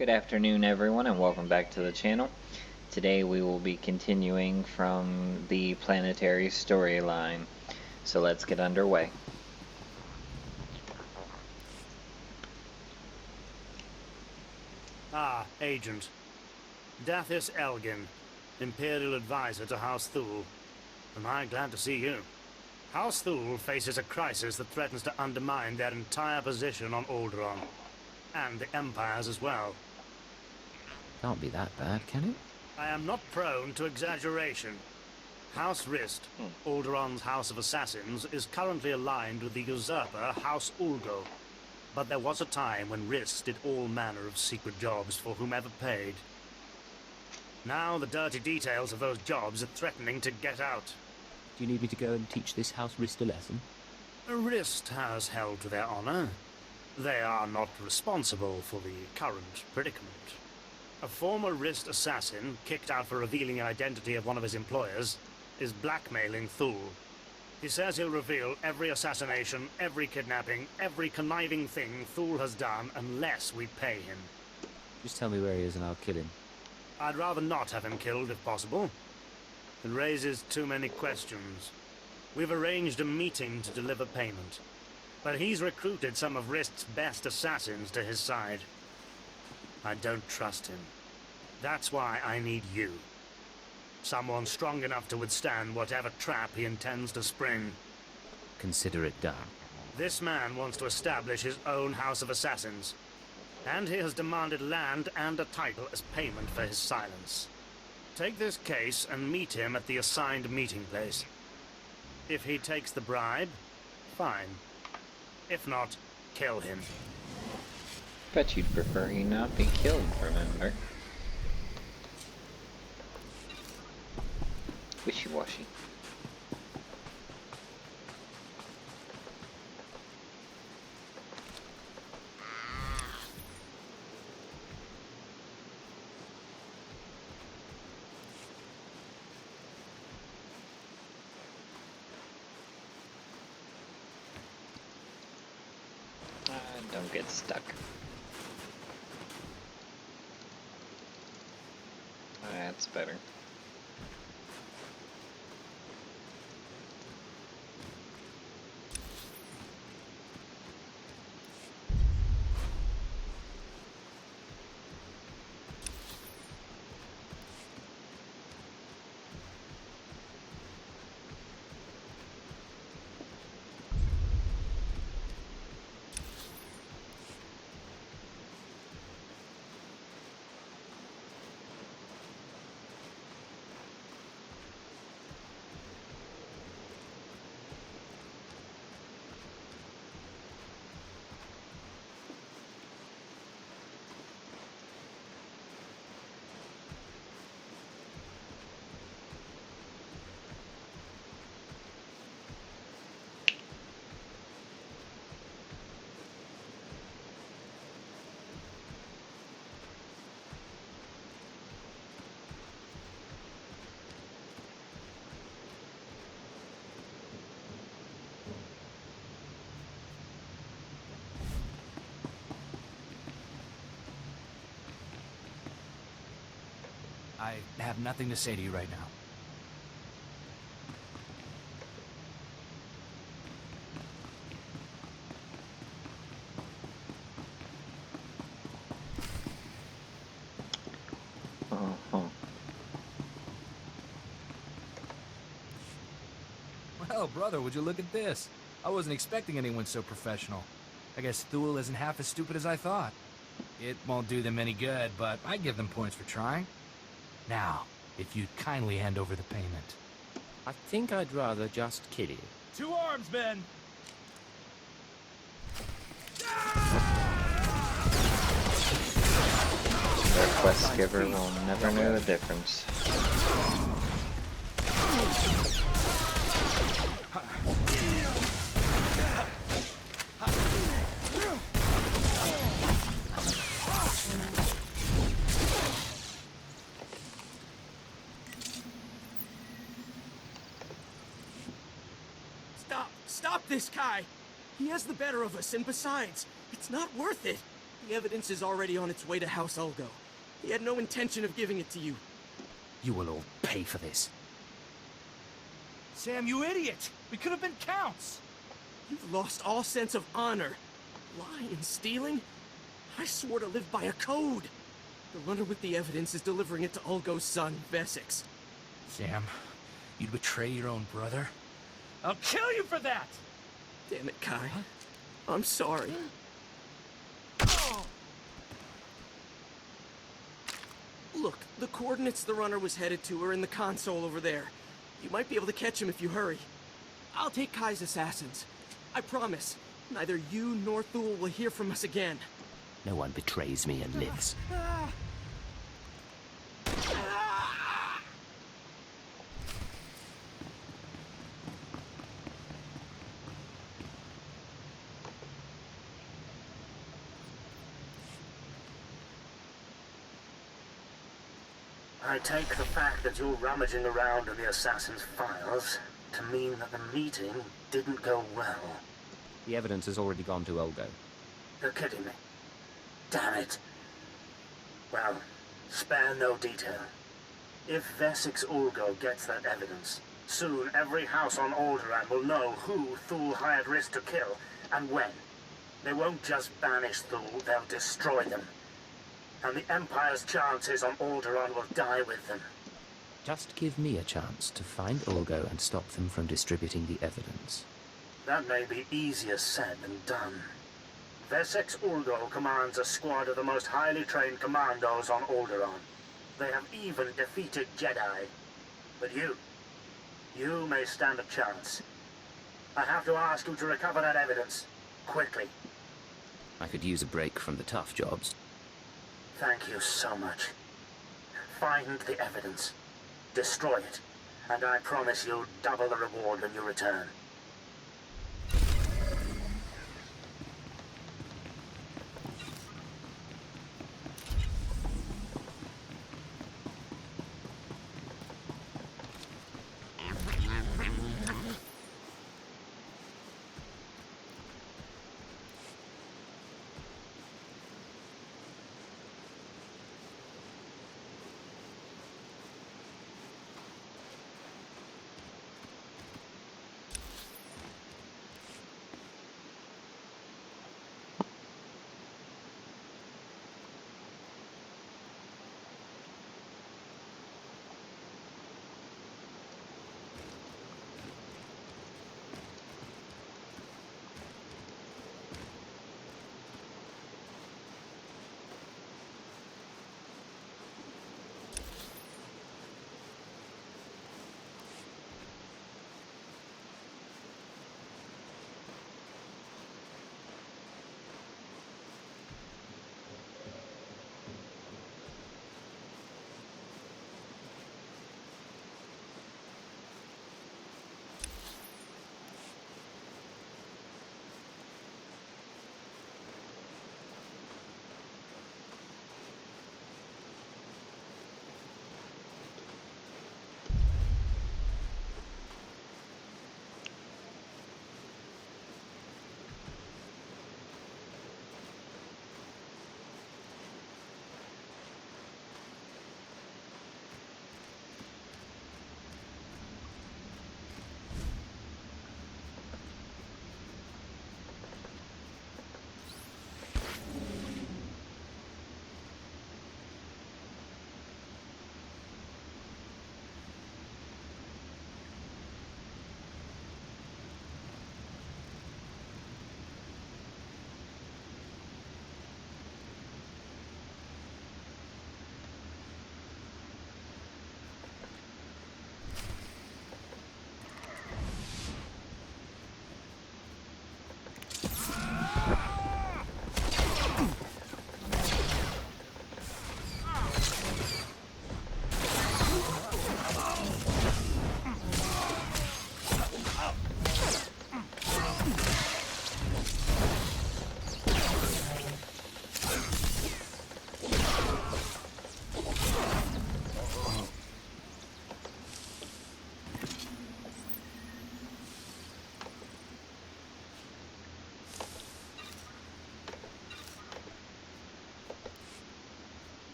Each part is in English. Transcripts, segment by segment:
Good afternoon, everyone, and welcome back to the channel. Today we will be continuing from the planetary storyline, so let's get underway. Ah, Agent. Dathis Elgin, Imperial Advisor to House Thule. Am I glad to see you. House Thule faces a crisis that threatens to undermine their entire position on Alderaan. And the Empire's as well. Can't be that bad, can it? I am not prone to exaggeration. House Rist, Alderaan's House of Assassins, is currently aligned with the usurper House Ulgo. But there was a time when Rist did all manner of secret jobs for whomever paid. Now the dirty details of those jobs are threatening to get out. Do you need me to go and teach this house Rist a lesson? Rist has held to their honor. They are not responsible for the current predicament. A former Rist assassin, kicked out for revealing the identity of one of his employers, is blackmailing Thule. He says he'll reveal every assassination, every kidnapping, every conniving thing Thule has done unless we pay him. Just tell me where he is and I'll kill him. I'd rather not have him killed if possible. It raises too many questions. We've arranged a meeting to deliver payment, but he's recruited some of Rist's best assassins to his side. I don't trust him. That's why I need you. Someone strong enough to withstand whatever trap he intends to spring. Consider it done. This man wants to establish his own House of Assassins, and he has demanded land and a title as payment for his silence. Take this case and meet him at the assigned meeting place. If he takes the bribe, fine. If not, kill him. Bet you'd prefer he not be killed, remember? Wishy-washy. Don't get stuck. That's better. I have nothing to say to you right now. Well, brother, would you look at this? I wasn't expecting anyone so professional. I guess Thule isn't half as stupid as I thought. It won't do them any good, but I give them points for trying. Now, if you'd kindly hand over the payment. I think I'd rather just kill you. 2 arms, men! Their quest giver will never know the difference. Stop this guy! He has the better of us, and besides, it's not worth it. The evidence is already on its way to House Ulgo. He had no intention of giving it to you. You will all pay for this. Sam, you idiot! We could have been counts! You've lost all sense of honor. Lying and stealing? I swore to live by a code. The runner with the evidence is delivering it to Ulgo's son, Vesix. Sam, you'd betray your own brother? I'll kill you for that! Damn it, Kai. I'm sorry. Look, the coordinates the runner was headed to are in the console over there. You might be able to catch him if you hurry. I'll take Kai's assassins. I promise, neither you nor Thule will hear from us again. No one betrays me and lives. I take the fact that you're rummaging around in the assassin's files to mean that the meeting didn't go well. The evidence has already gone to Ulgo. You're kidding me. Damn it. Well, spare no detail. If Vesix Ulgo gets that evidence, soon every house on Alderaan will know who Thule hired Risk to kill, and when. They won't just banish Thule, they'll destroy them. And the Empire's chances on Alderaan will die with them. Just give me a chance to find Ulgo and stop them from distributing the evidence. That may be easier said than done. Vesix Ulgo commands a squad of the most highly trained commandos on Alderaan. They have even defeated Jedi. But you may stand a chance. I have to ask you to recover that evidence, quickly. I could use a break from the tough jobs. Thank you so much. Find the evidence, destroy it, and I promise you double the reward when you return.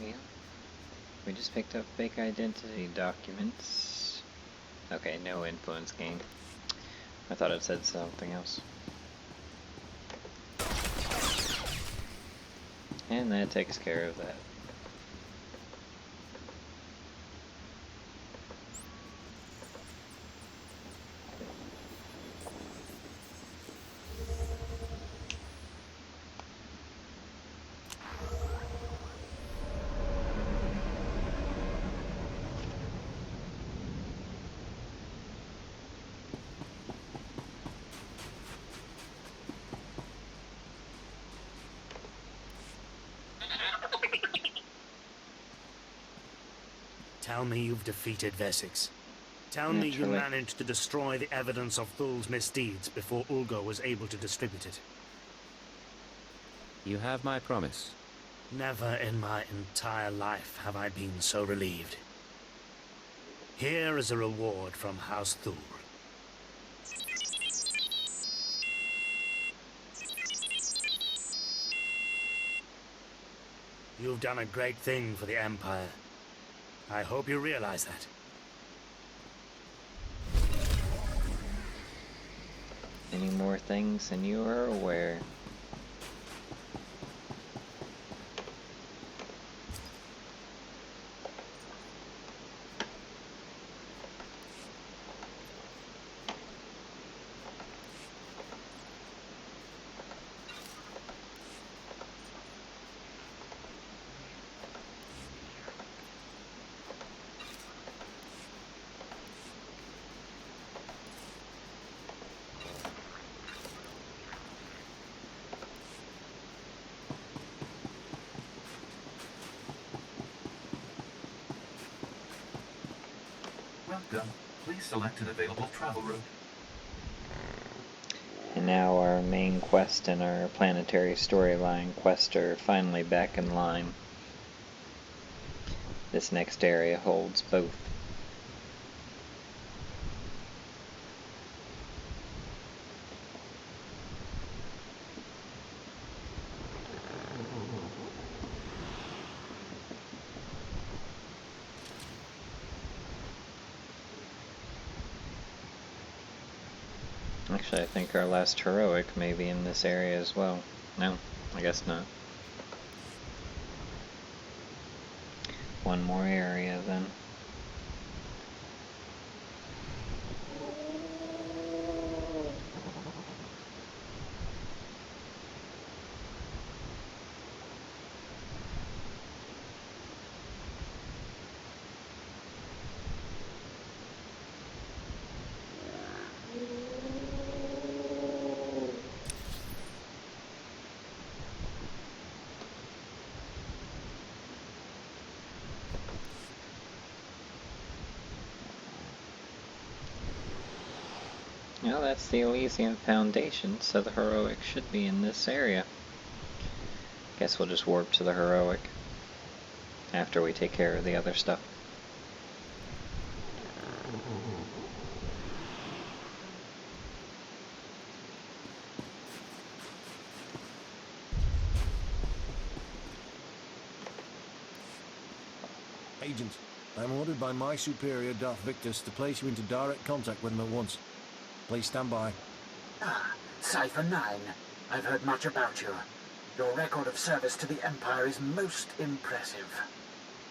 Yeah. We just picked up fake identity documents. Okay, no influence gain. I thought it said something else. And that takes care of that. Tell me you've defeated Wessex. Tell me you Naturally. managed to destroy the evidence of Thul's misdeeds before Ulgo was able to distribute it. You have my promise. Never in my entire life have I been so relieved. Here is a reward from House Thul. You've done a great thing for the Empire. I hope you realize that. Any more things than you are aware? Welcome. Please select an available travel route. And now our main quest and our planetary storyline quest are finally back in line. This next area holds both. Actually, I think our last heroic may be in this area as well. No, I guess not. One more area then. Well, that's the Elysian Foundation, so the heroic should be in this area. Guess we'll just warp to the heroic after we take care of the other stuff. Agent, I'm ordered by my superior, Darth Victus, to place you into direct contact with him at once. Please stand by. Ah, Cypher 9. I've heard much about you. Your record of service to the Empire is most impressive.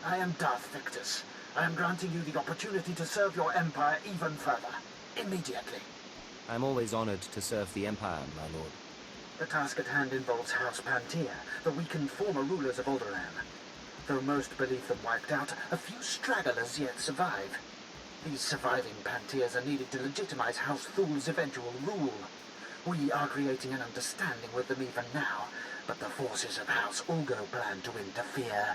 I am Darth Victus. I am granting you the opportunity to serve your Empire even further. Immediately. I'm always honored to serve the Empire, my lord. The task at hand involves House Pantea, the weakened former rulers of Alderaan. Though most believe them wiped out, a few stragglers yet survive. These surviving Panteas are needed to legitimize House Thul's eventual rule. We are creating an understanding with them even now, but the forces of House Ulgo plan to interfere.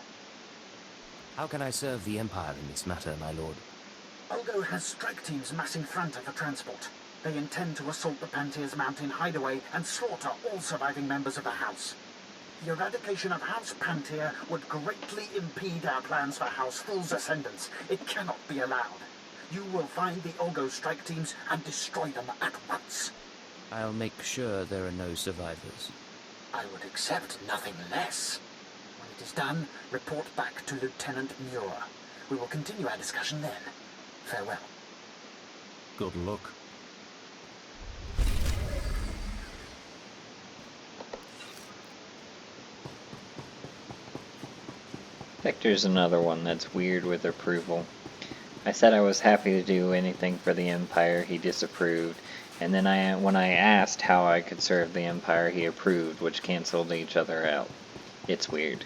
How can I serve the Empire in this matter, my lord? Ulgo has strike teams massing Franta for transport. They intend to assault the Pantea's mountain hideaway and slaughter all surviving members of the House. The eradication of House Pantea would greatly impede our plans for House Thul's ascendance. It cannot be allowed. You will find the Ulgo strike teams and destroy them at once. I'll make sure there are no survivors. I would accept nothing less. it is done, report back to Lieutenant Muir. We will continue our discussion then. Farewell. Good luck. Victor's another one that's weird with approval. I said I was happy to do anything for the Empire, he disapproved, and then when I asked how I could serve the Empire, he approved, which canceled each other out. It's weird.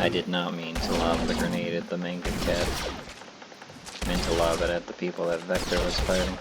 I did not mean to lob the grenade at the Manga Cat. I meant to lob it at the people that Vector was fighting.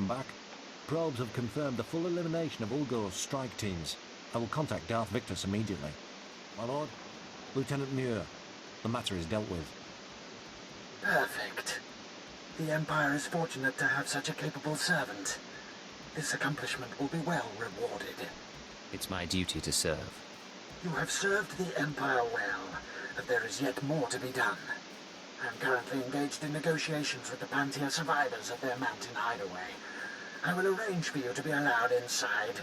Welcome back. Probes have confirmed the full elimination of Ulgo's strike teams. I will contact Darth Victus immediately. My lord, Lieutenant Muir, the matter is dealt with. Perfect. The Empire is fortunate to have such a capable servant. This accomplishment will be well rewarded. It's my duty to serve. You have served the Empire well, but there is yet more to be done. I am currently engaged in negotiations with the Pantia survivors of their mountain hideaway. I will arrange for you to be allowed inside.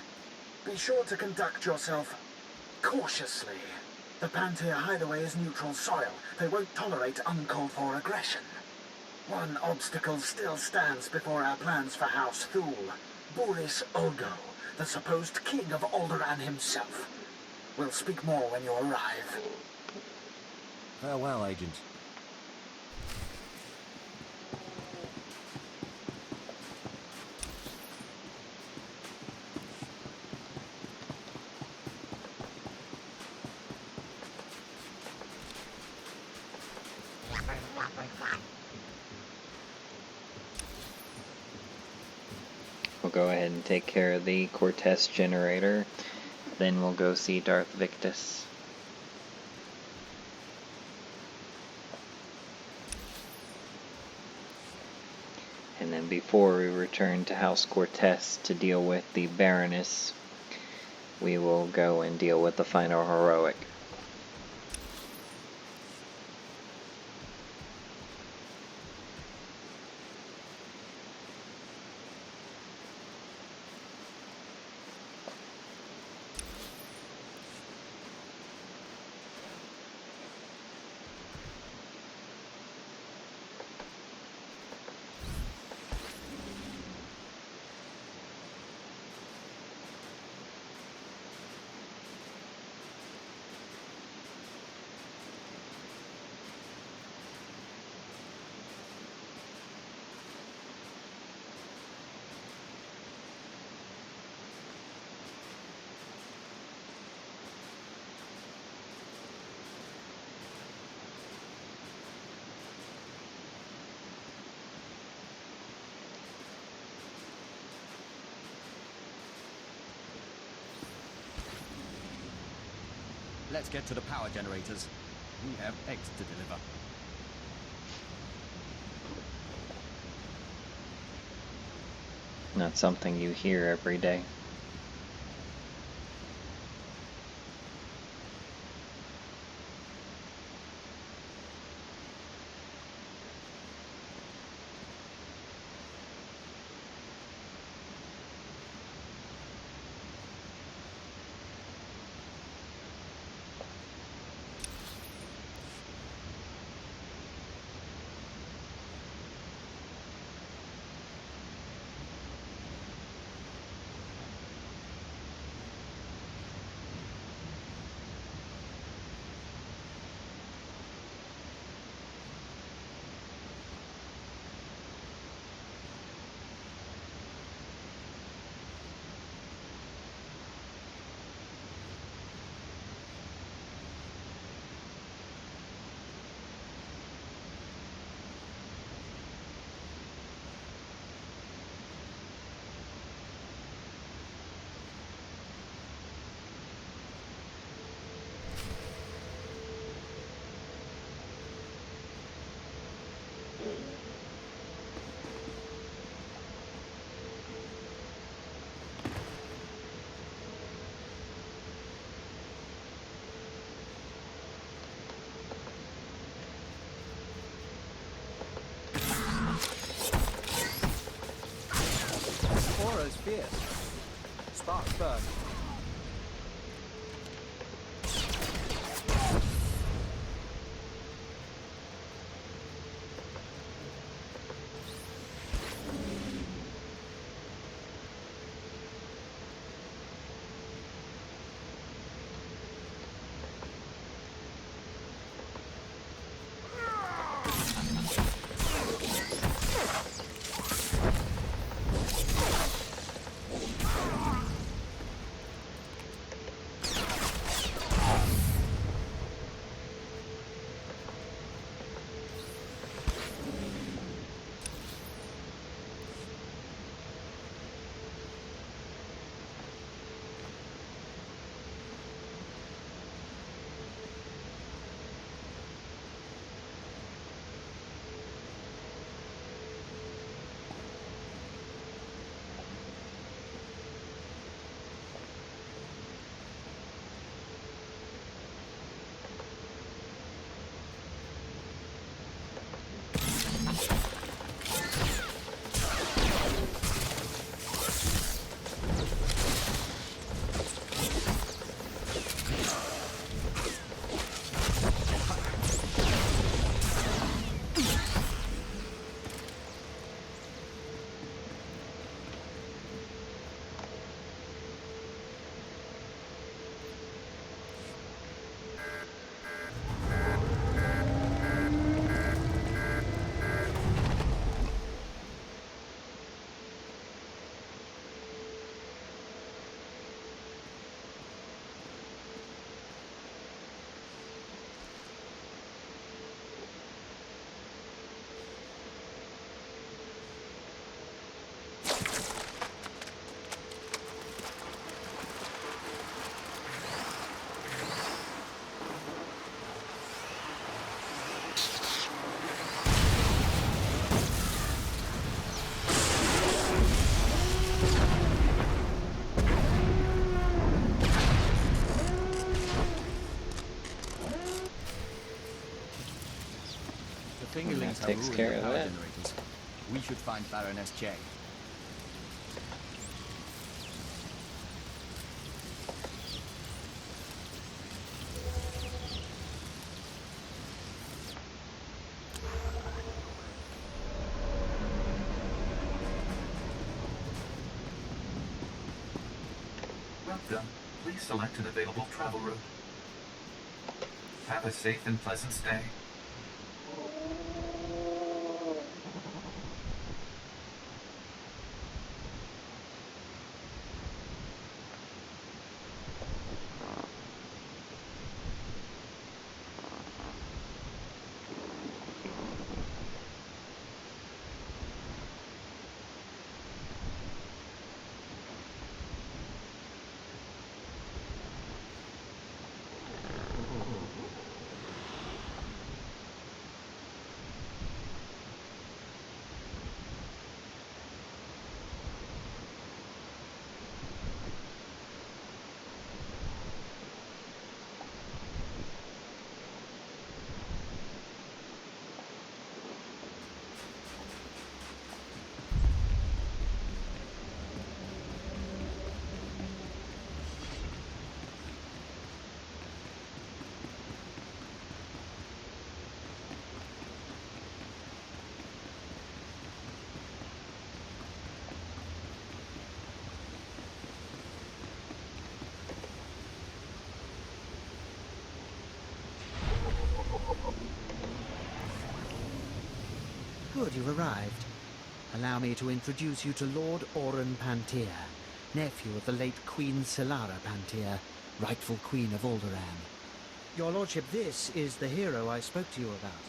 Be sure to conduct yourself cautiously. The Pantia hideaway is neutral soil. They won't tolerate uncalled for aggression. One obstacle still stands before our plans for House Thule. Boris Olgo, the supposed king of Alderaan himself. We'll speak more when you arrive. Farewell, Agent. We'll go ahead and take care of the Cortess generator. Then we'll go see Darth Victus. And then before we return to House Cortess to deal with the Baroness, we will go and deal with the final heroic. Let's get to the power generators. We have eggs to deliver. Not something you hear every day. Aura's fierce. Sparks burn. The fingerlings have takes ruined care the of power that. generators. We should find Baroness J. Welcome. Please select an available travel route. Have a safe and pleasant stay. Good, you've arrived. Allow me to introduce you to Lord Oren Pantier, nephew of the late Queen Solara Pantier, rightful Queen of Alderaan. Your lordship, this is the hero I spoke to you about.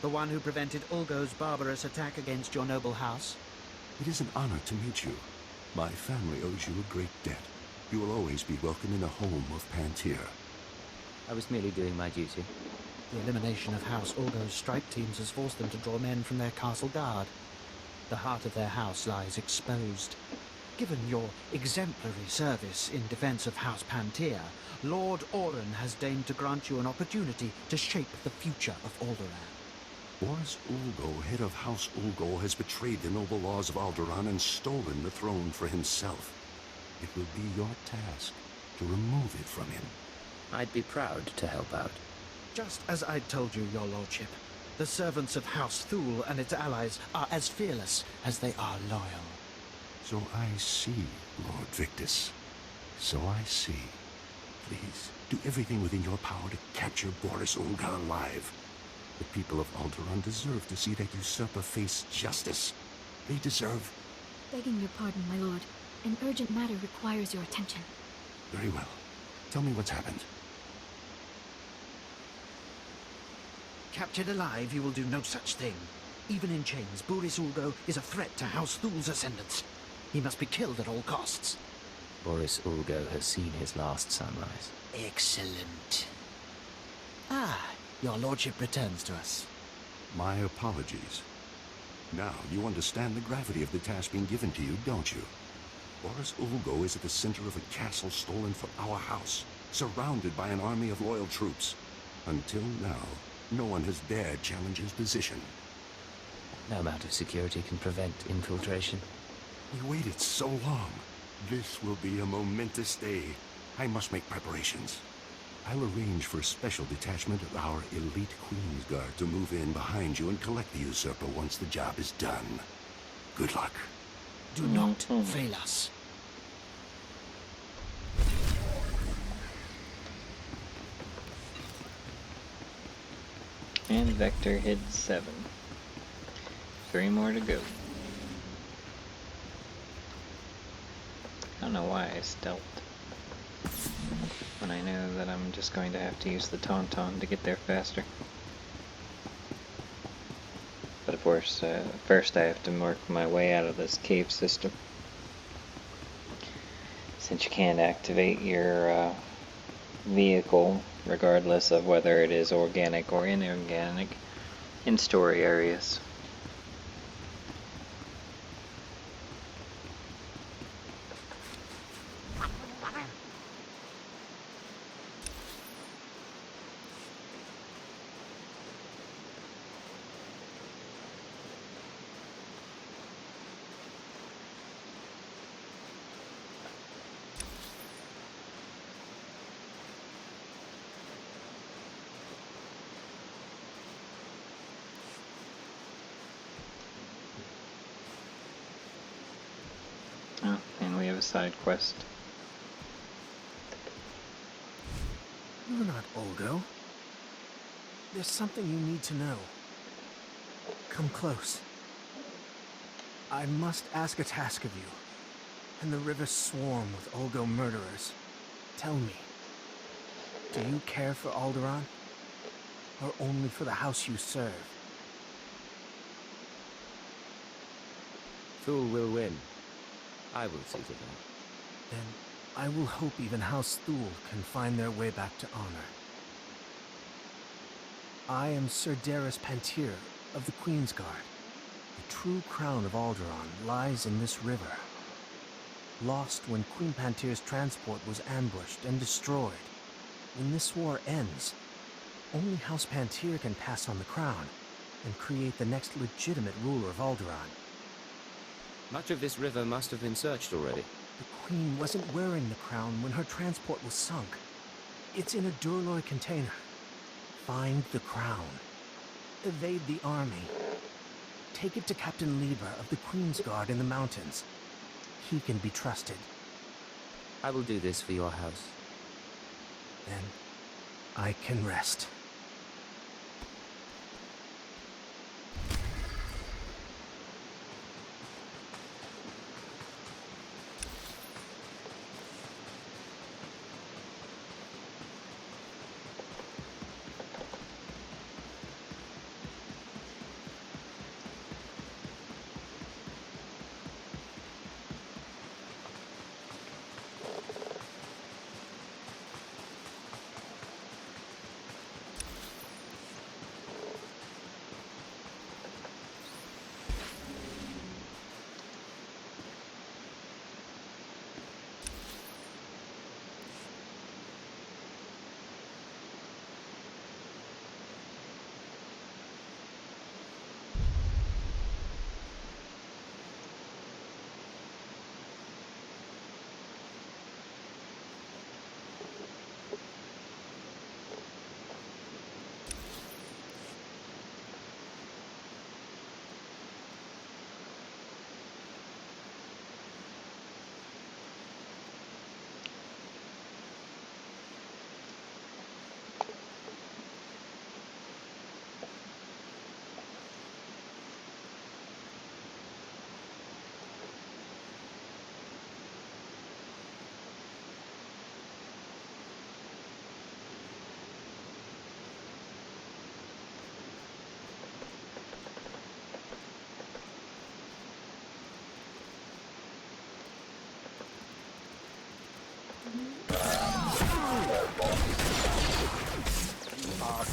The one who prevented Ulgo's barbarous attack against your noble house. It is an honor to meet you. My family owes you a great debt. You will always be welcome in the home of Pantier. I was merely doing my duty. The elimination of House Ulgo's strike teams has forced them to draw men from their castle guard. The heart of their house lies exposed. Given your exemplary service in defense of House Pantier, Lord Oren has deigned to grant you an opportunity to shape the future of Alderaan. Boris Ulgo, head of House Ulgo, has betrayed the noble laws of Alderaan and stolen the throne for himself. It will be your task to remove it from him. I'd be proud to help out. Just as I told you, your lordship, the servants of House Thule and its allies are as fearless as they are loyal. So I see, Lord Victus. So I see. Please, do everything within your power to capture Boris Ulga alive. The people of Alderaan deserve to see that usurper face justice. They deserve... Begging your pardon, my lord. An urgent matter requires your attention. Very well. Tell me what's happened. Captured alive, he will do no such thing. Even in chains, Boris Ulgo is a threat to House Thule's ascendants. He must be killed at all costs. Boris Ulgo has seen his last sunrise. Excellent. Ah, your lordship returns to us. My apologies. Now you understand the gravity of the task being given to you, don't you? Boris Ulgo is at the center of a castle stolen from our house, surrounded by an army of loyal troops. Until now, no one has dared challenge his position. No amount of security can prevent infiltration. We waited so long. This will be a momentous day. I must make preparations. I'll arrange for a special detachment of our elite Queen's Guard to move in behind you and collect the usurper once the job is done. Good luck. Do not fail us. And Vector hit 7. 3 more to go. I don't know why I stealthed when I know that I'm just going to have to use the Tauntaun to get there faster. But of course, first I have to work my way out of this cave system. Since you can't activate your vehicle, regardless of whether it is organic or inorganic, in story areas. side quest. You're not Olgo. There's something you need to know. Come close. I must ask a task of you, and the rivers swarm with Olgo murderers. Tell me, do you care for Alderaan, or only for the house you serve? Thule will win. I will see to that. Then I will hope even House Thule can find their way back to honor. I am Sir Darus Pantir of the Queen's Guard. The true crown of Alderaan lies in this river. Lost when Queen Pantir's transport was ambushed and destroyed. When this war ends, only House Pantir can pass on the crown and create the next legitimate ruler of Alderaan. Much of this river must have been searched already. The Queen wasn't wearing the crown when her transport was sunk. It's in a Durloy container. Find the crown. Evade the army. Take it to Captain Lieber of the Queen's Guard in the mountains. He can be trusted. I will do this for your house. Then I can rest.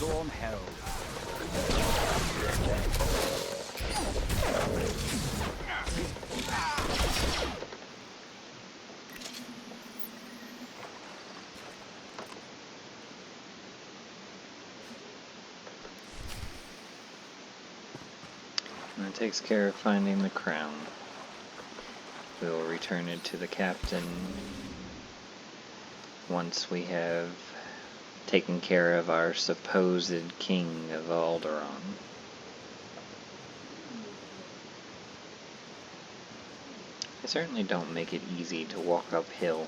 Storm held. And that takes care of finding the crown. We will return it to the captain once we have taken care of our supposed king of Alderaan. They certainly don't make it easy to walk uphill.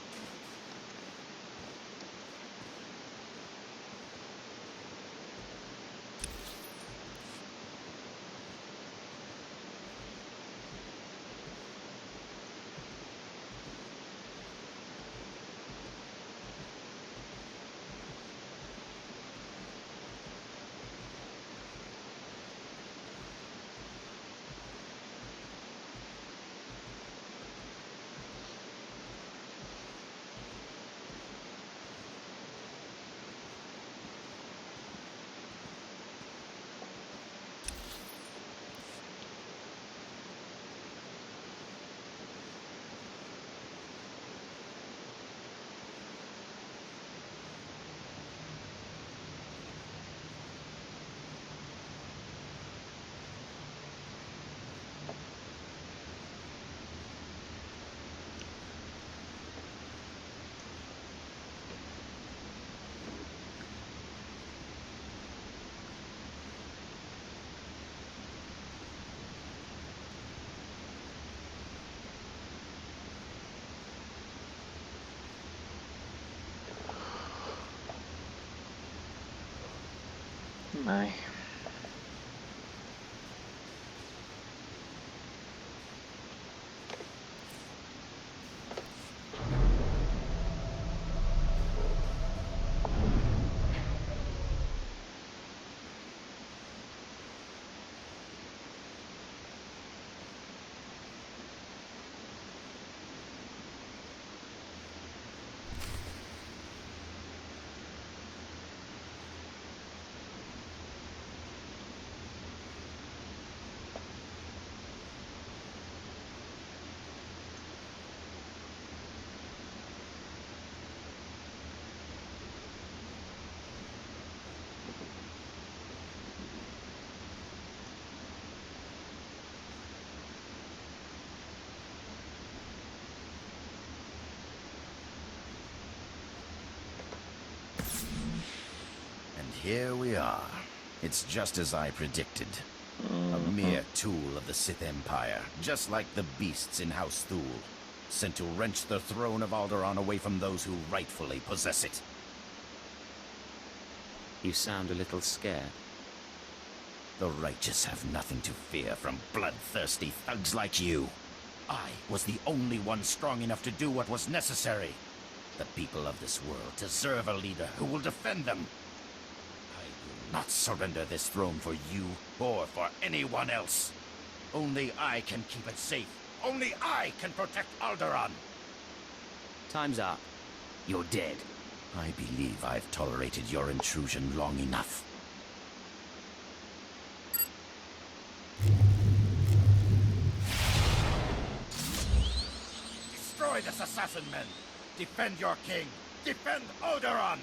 my. Here we are. It's just as I predicted. A mere tool of the Sith Empire, just like the beasts in House Thule, sent to wrench the throne of Alderaan away from those who rightfully possess it. You sound a little scared. The righteous have nothing to fear from bloodthirsty thugs like you. I was the only one strong enough to do what was necessary. The people of this world deserve a leader who will defend them. Not surrender this throne for you, or for anyone else. Only I can keep it safe. Only I can protect Alderaan. Time's up. You're dead. I believe I've tolerated your intrusion long enough. Destroy this assassin, men! Defend your king! Defend Alderaan!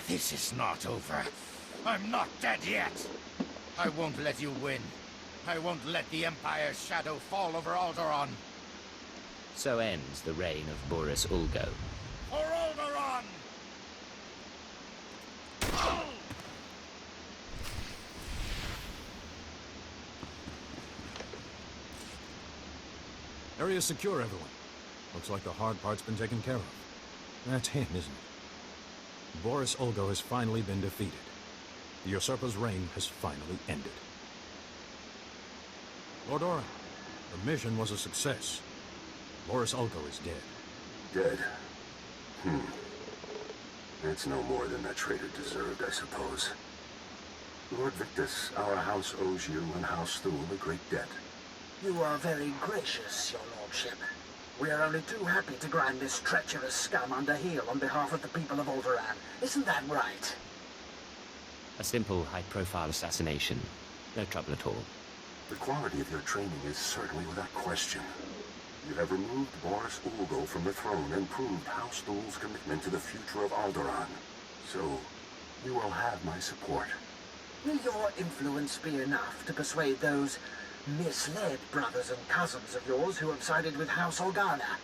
This is not over. I'm not dead yet. I won't let you win. I won't let the Empire's shadow fall over Alderaan. So ends the reign of Boris Ulgo. For Alderaan! Area's secure, everyone. Looks like the hard part's been taken care of. That's him, isn't it? Boris Ulgo has finally been defeated. The usurper's reign has finally ended. Lord Orin, the mission was a success. Boris Ulgo is dead. Dead? That's no more than that traitor deserved, I suppose. Lord Victus, our house owes you and House Thule a great debt. You are very gracious, your lordship. We are only too happy to grind this treacherous scum under heel on behalf of the people of Alderaan. Isn't that right? A simple, high-profile assassination. No trouble at all. The quality of your training is certainly without question. You have removed Boris Ulgo from the throne and proved House Thule's commitment to the future of Alderaan. So, you will have my support. Will your influence be enough to persuade those misled brothers and cousins of yours who have sided with House Organa?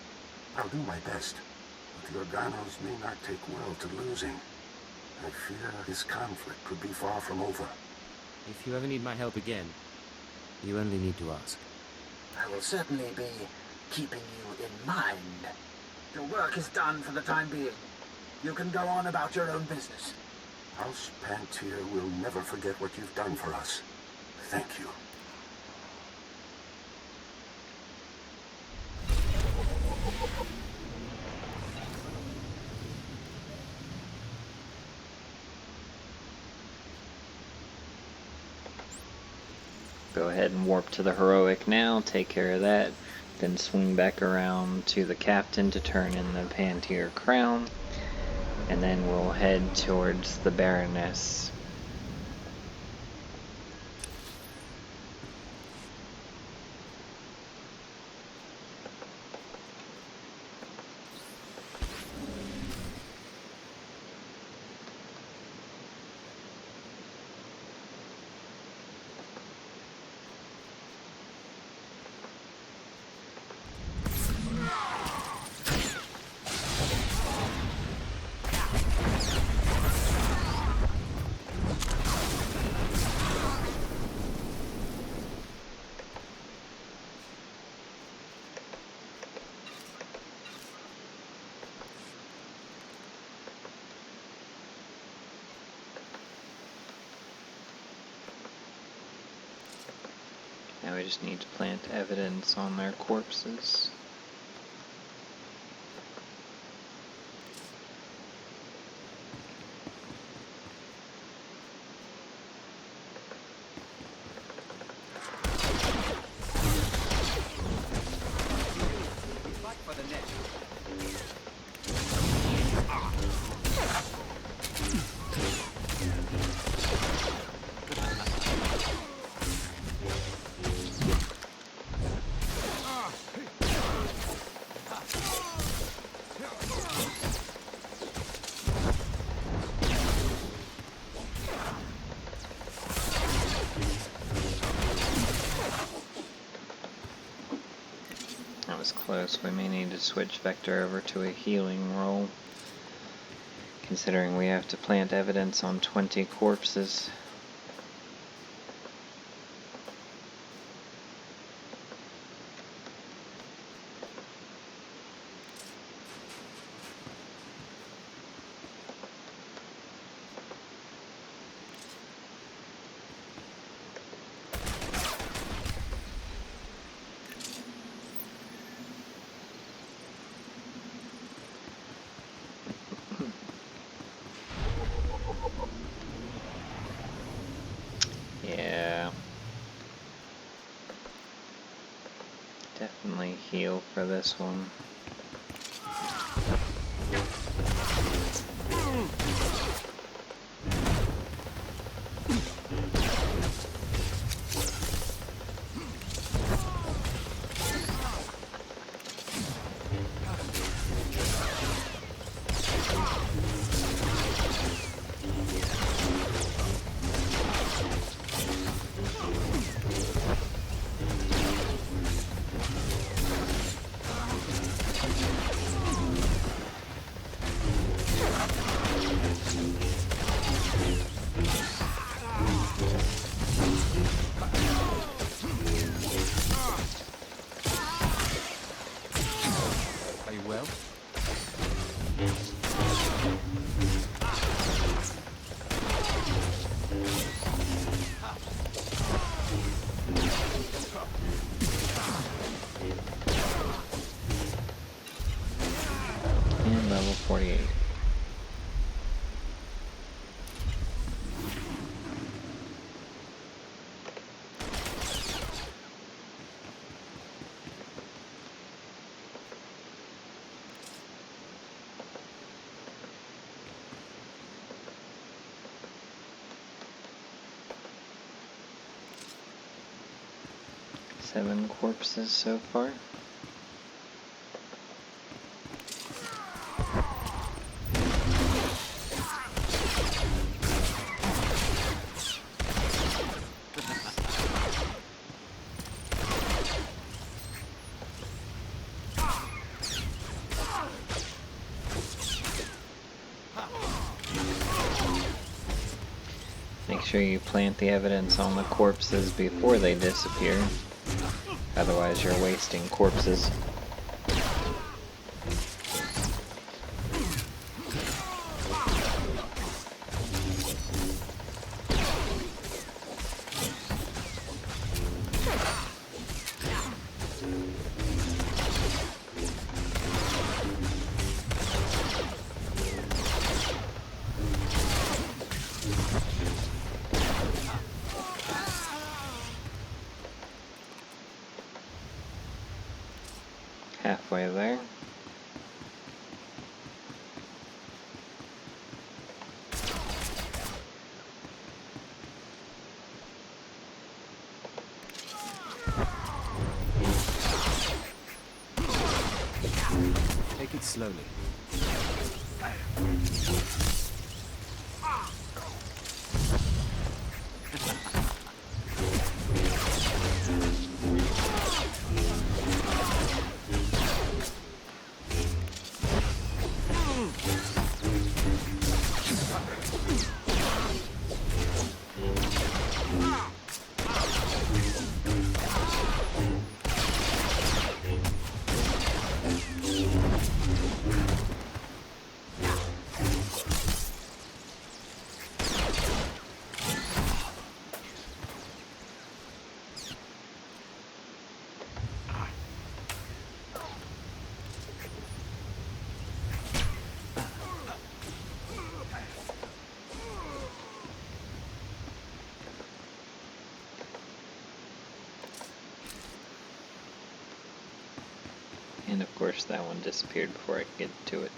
I'll do my best, but the Organos may not take well to losing. I fear this conflict could be far from over. If you ever need my help again, you only need to ask. I will certainly be keeping you in mind. Your work is done for the time being. You can go on about your own business. House Pantier will never forget what you've done for us. Thank you. Go ahead and warp to the heroic now, take care of that, then swing back around to the captain to turn in the Pantier crown, and then we'll head towards the Baroness. Now we just need to plant evidence on their corpses. That was close. We may need to switch Vector over to a healing role, considering we have to plant evidence on 20 corpses. Definitely heal for this one. Are you well? And level 48. Seven corpses so far. Make sure you plant the evidence on the corpses before they disappear. Otherwise you're wasting corpses. Halfway there. Take it slowly. And of course that one disappeared before I could get to it.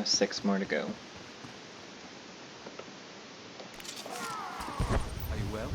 Six more to go. Are you well?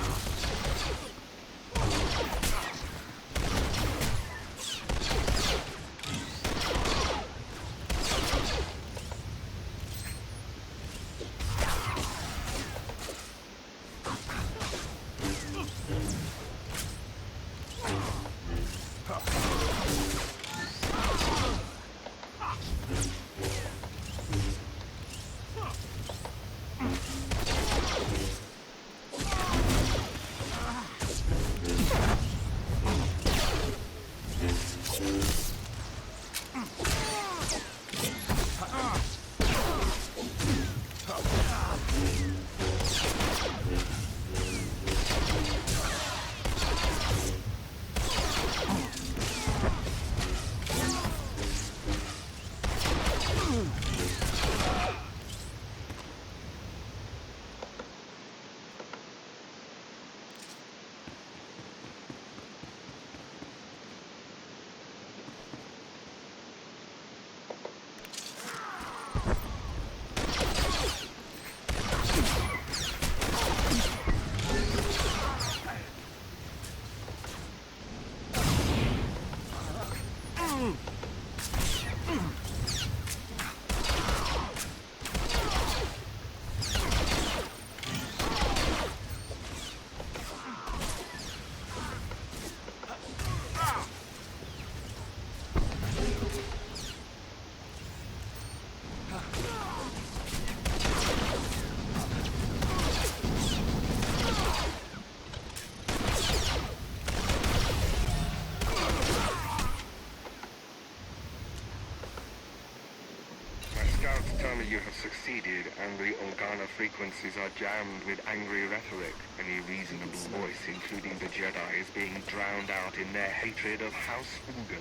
angry Organa frequencies are jammed with angry rhetoric. Any reasonable voice, including the Jedi, is being drowned out in their hatred of House Ulgo.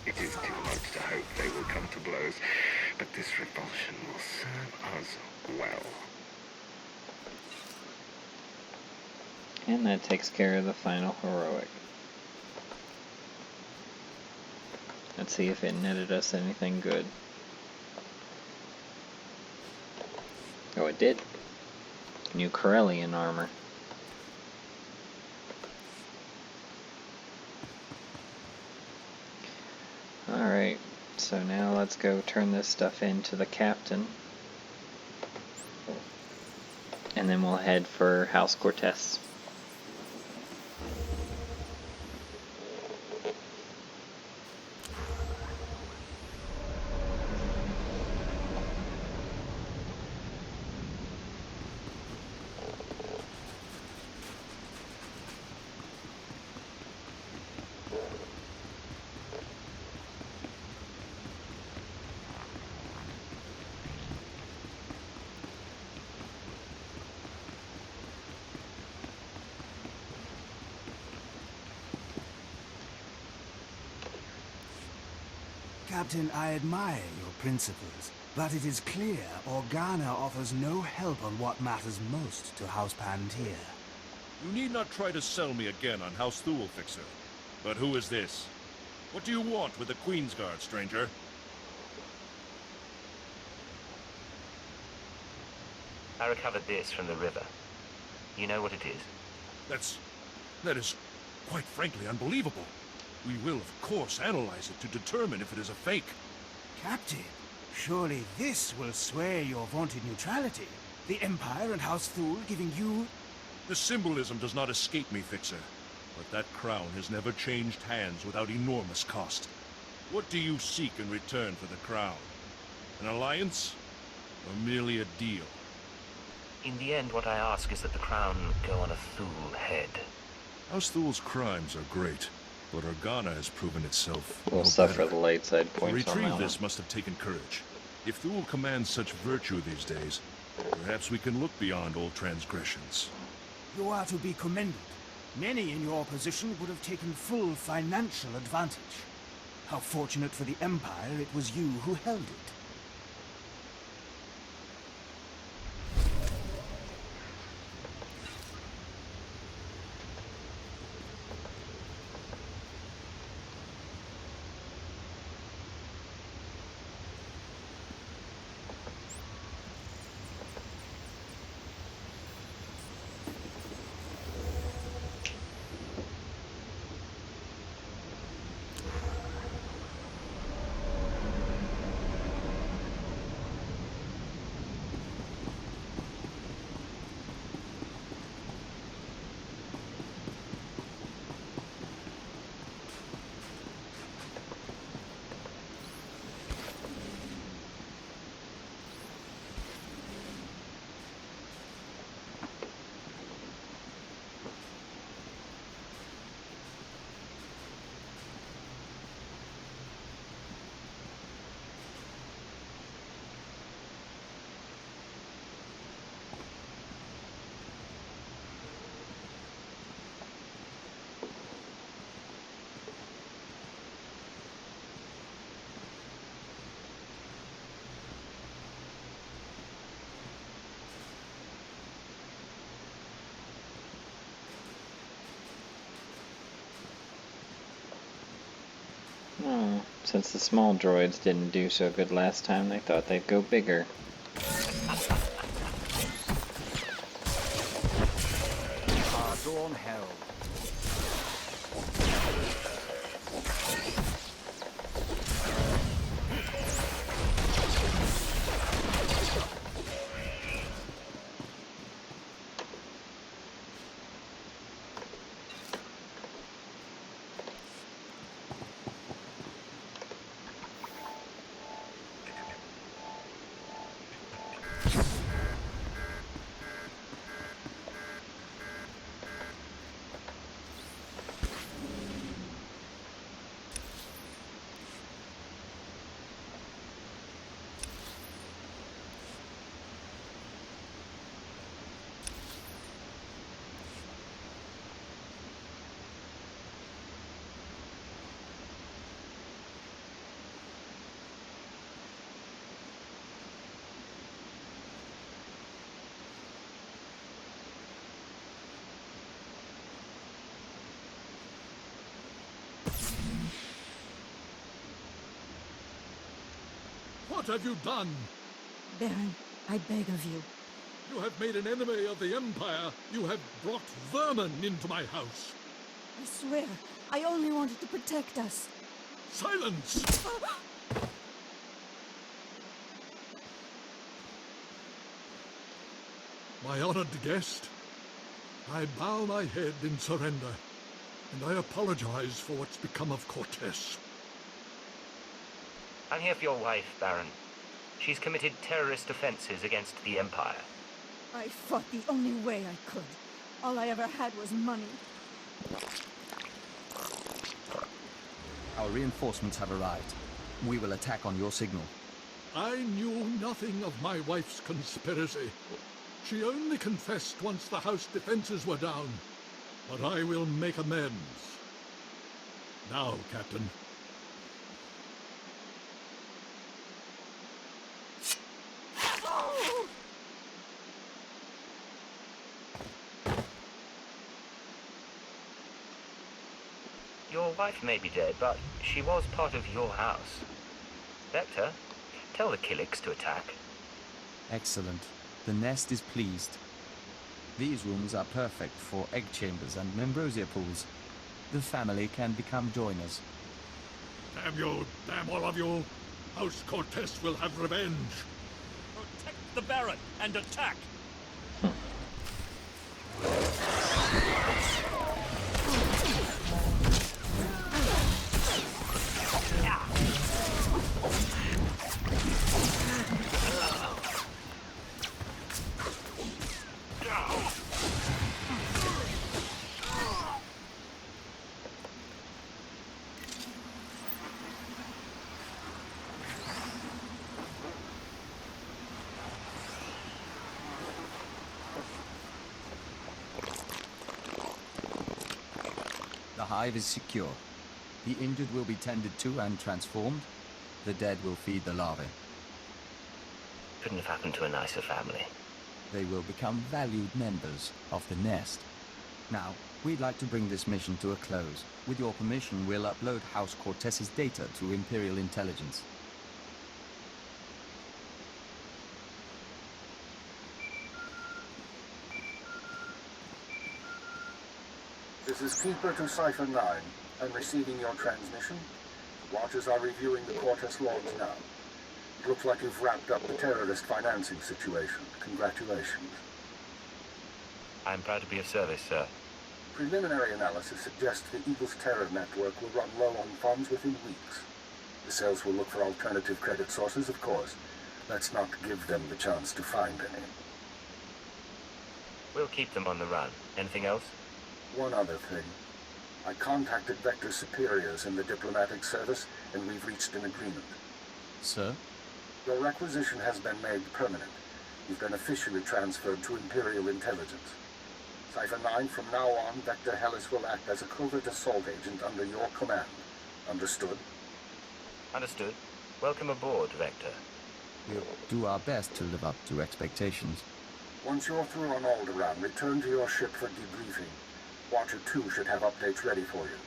It is too much to hope they will come to blows, but this revulsion will serve us well. And that takes care of the final heroic. Let's see if it netted us anything good. Oh, it did. New Corellian armor. Alright, so now let's go turn this stuff into the captain. And then we'll head for House Cortess. Captain, I admire your principles, but it is clear Organa offers no help on what matters most to House Pantier. You need not try to sell me again on House Thule, Fixer. But who is this? What do you want with the Queen's Guard, stranger? I recovered this from the river. You know what it is? That is, quite frankly, unbelievable. We will, of course, analyze it to determine if it is a fake. Captain, surely this will sway your vaunted neutrality. The Empire and House Thule giving you... The symbolism does not escape me, Fixer. But that crown has never changed hands without enormous cost. What do you seek in return for the crown? An alliance? Or merely a deal? In the end, what I ask is that the crown go on a Thule head. House Thule's crimes are great. But Organa has proven itself. We'll suffer the light side To points on that retrieve one. this must have taken courage. If Thule commands such virtue these days, perhaps we can look beyond old transgressions. You are to be commended. Many in your position would have taken full financial advantage. How fortunate for the Empire it was you who held it. Oh, since the small droids didn't do so good last time, they thought they'd go bigger. Dawn Herald. have you done? Baron, I beg of you. You have made an enemy of the Empire. You have brought vermin into my house. I swear, I only wanted to protect us. Silence! My honored guest, I bow my head in surrender, and I apologize for what's become of Cortess. I'm here for your wife, Baron. She's committed terrorist offenses against the Empire. I fought the only way I could. All I ever had was money. Our reinforcements have arrived. We will attack on your signal. I knew nothing of my wife's conspiracy. She only confessed once the house defenses were down. But I will make amends. Now, Captain. Your wife may be dead, but she was part of your house. Vector, tell the Killiks to attack. Excellent. The nest is pleased. These rooms are perfect for egg chambers and membrosia pools. The family can become joiners. Damn you, damn all of you. House Cortess will have revenge. Protect the Baron and attack! The hive is secure. The injured will be tended to and transformed. The dead will feed the larvae. Couldn't have happened to a nicer family. They will become valued members of the nest. Now, we'd like to bring this mission to a close. With your permission, we'll upload House Cortess's data to Imperial Intelligence. This is Keeper to Cipher 9. I'm receiving your transmission. Watchers are reviewing the Cortess logs now. It looks like you've wrapped up the terrorist financing situation. Congratulations. I'm proud to be of service, sir. Preliminary analysis suggests the Eagle's terror network will run low on funds within weeks. The cells will look for alternative credit sources, of course. Let's not give them the chance to find any. We'll keep them on the run. Anything else? One other thing. I contacted Vector's superiors in the diplomatic service, and we've reached an agreement. Sir? Your requisition has been made permanent. You've been officially transferred to Imperial Intelligence. Cipher 9, from now on, Vector Hellis will act as a covert assault agent under your command. Understood? Understood. Welcome aboard, Vector. We'll do our best to live up to expectations. Once you're through on Alderaan, return to your ship for debriefing. Watcher 2 should have updates ready for you.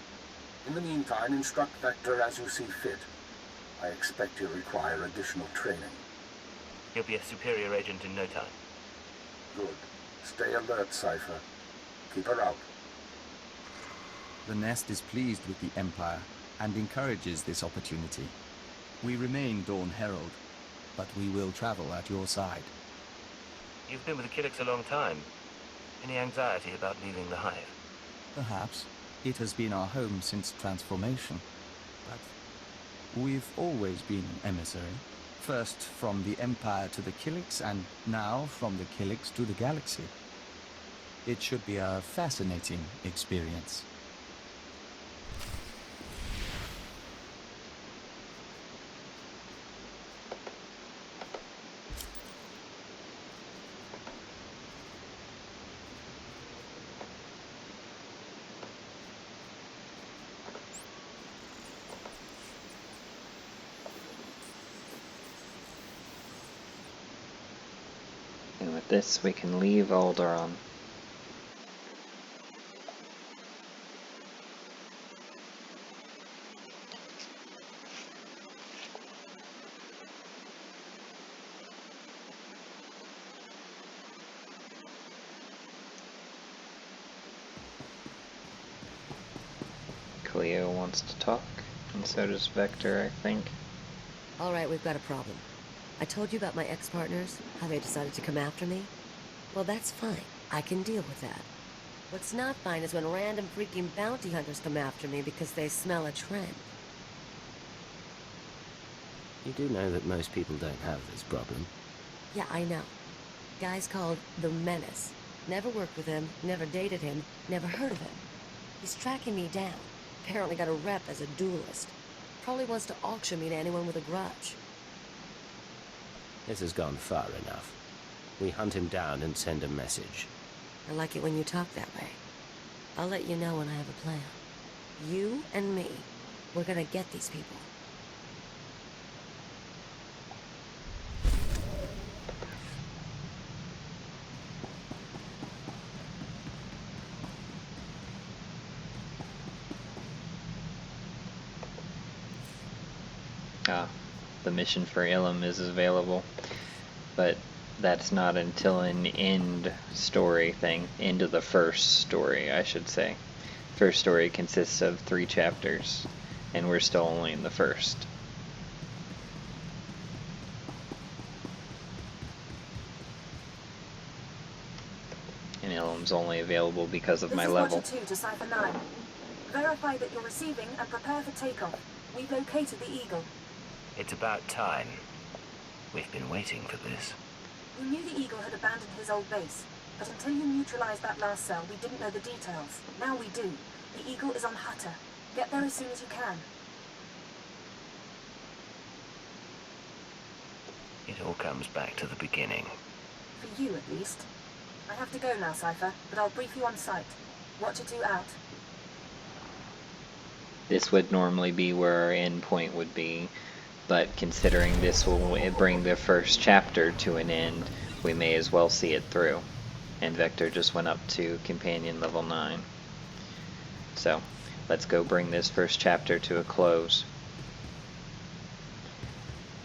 In the meantime, instruct Vector as you see fit. I expect you'll require additional training. You'll be a superior agent in no time. Good. Stay alert, Cipher. Keep her out. The nest is pleased with the Empire and encourages this opportunity. We remain Dawn Herald, but we will travel at your side. You've been with the Killiks a long time. Any anxiety about leaving the hive? Perhaps. It has been our home since transformation. But we've always been an emissary. First from the Empire to the Killiks, and now from the Killiks to the galaxy. It should be a fascinating experience. And with this, we can leave Alderaan. Cleo wants to talk, and so does Vector, I think. Alright, we've got a problem. I told you about my ex-partners, how they decided to come after me? Well, that's fine. I can deal with that. What's not fine is when random freaking bounty hunters come after me because they smell a trend. You do know that most people don't have this problem. Yeah, I know. Guy's called the Menace. Never worked with him, never dated him, never heard of him. He's tracking me down. Apparently got a rep as a duelist. Probably wants to auction me to anyone with a grudge. This has gone far enough. We hunt him down and send a message. I like it when you talk that way. I'll let you know when I have a plan. You and me, we're gonna get these people. The mission for Ilum is available, but that's not until an end story thing. End of the first story, I should say. First story consists of 3 chapters, and we're still only in the first. And Ilum's only available because of my level. This is Watcher 2 to Cipher 9. Verify that you're receiving and prepare for takeoff. We've located the Eagle. It's about time. We've been waiting for this. We knew the Eagle had abandoned his old base, but until you neutralized that last cell, we didn't know the details. Now we do. The Eagle is on Hutter. Get there as soon as you can. It all comes back to the beginning. For you, at least. I have to go now, Cipher, but I'll brief you on site. Watcher 2 out. This would normally be where our end point would be, but considering this will bring the first chapter to an end, we may as well see it through. And Vector just went up to Companion level 9. So, let's go bring this first chapter to a close.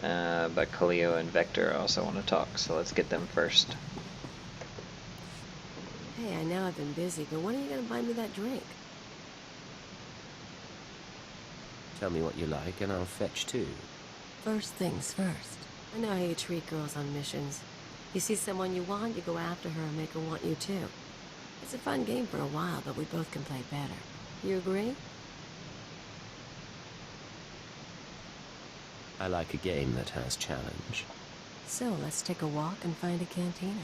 But Cleo and Vector also want to talk, so let's get them first. Hey, I know I've been busy, but when are you gonna buy me that drink? Tell me what you like and I'll fetch 2. First things first. I know how you treat girls on missions. You see someone you want, you go after her and make her want you too. It's a fun game for a while, but we both can play better. You agree? I like a game that has challenge. So, let's take a walk and find a cantina.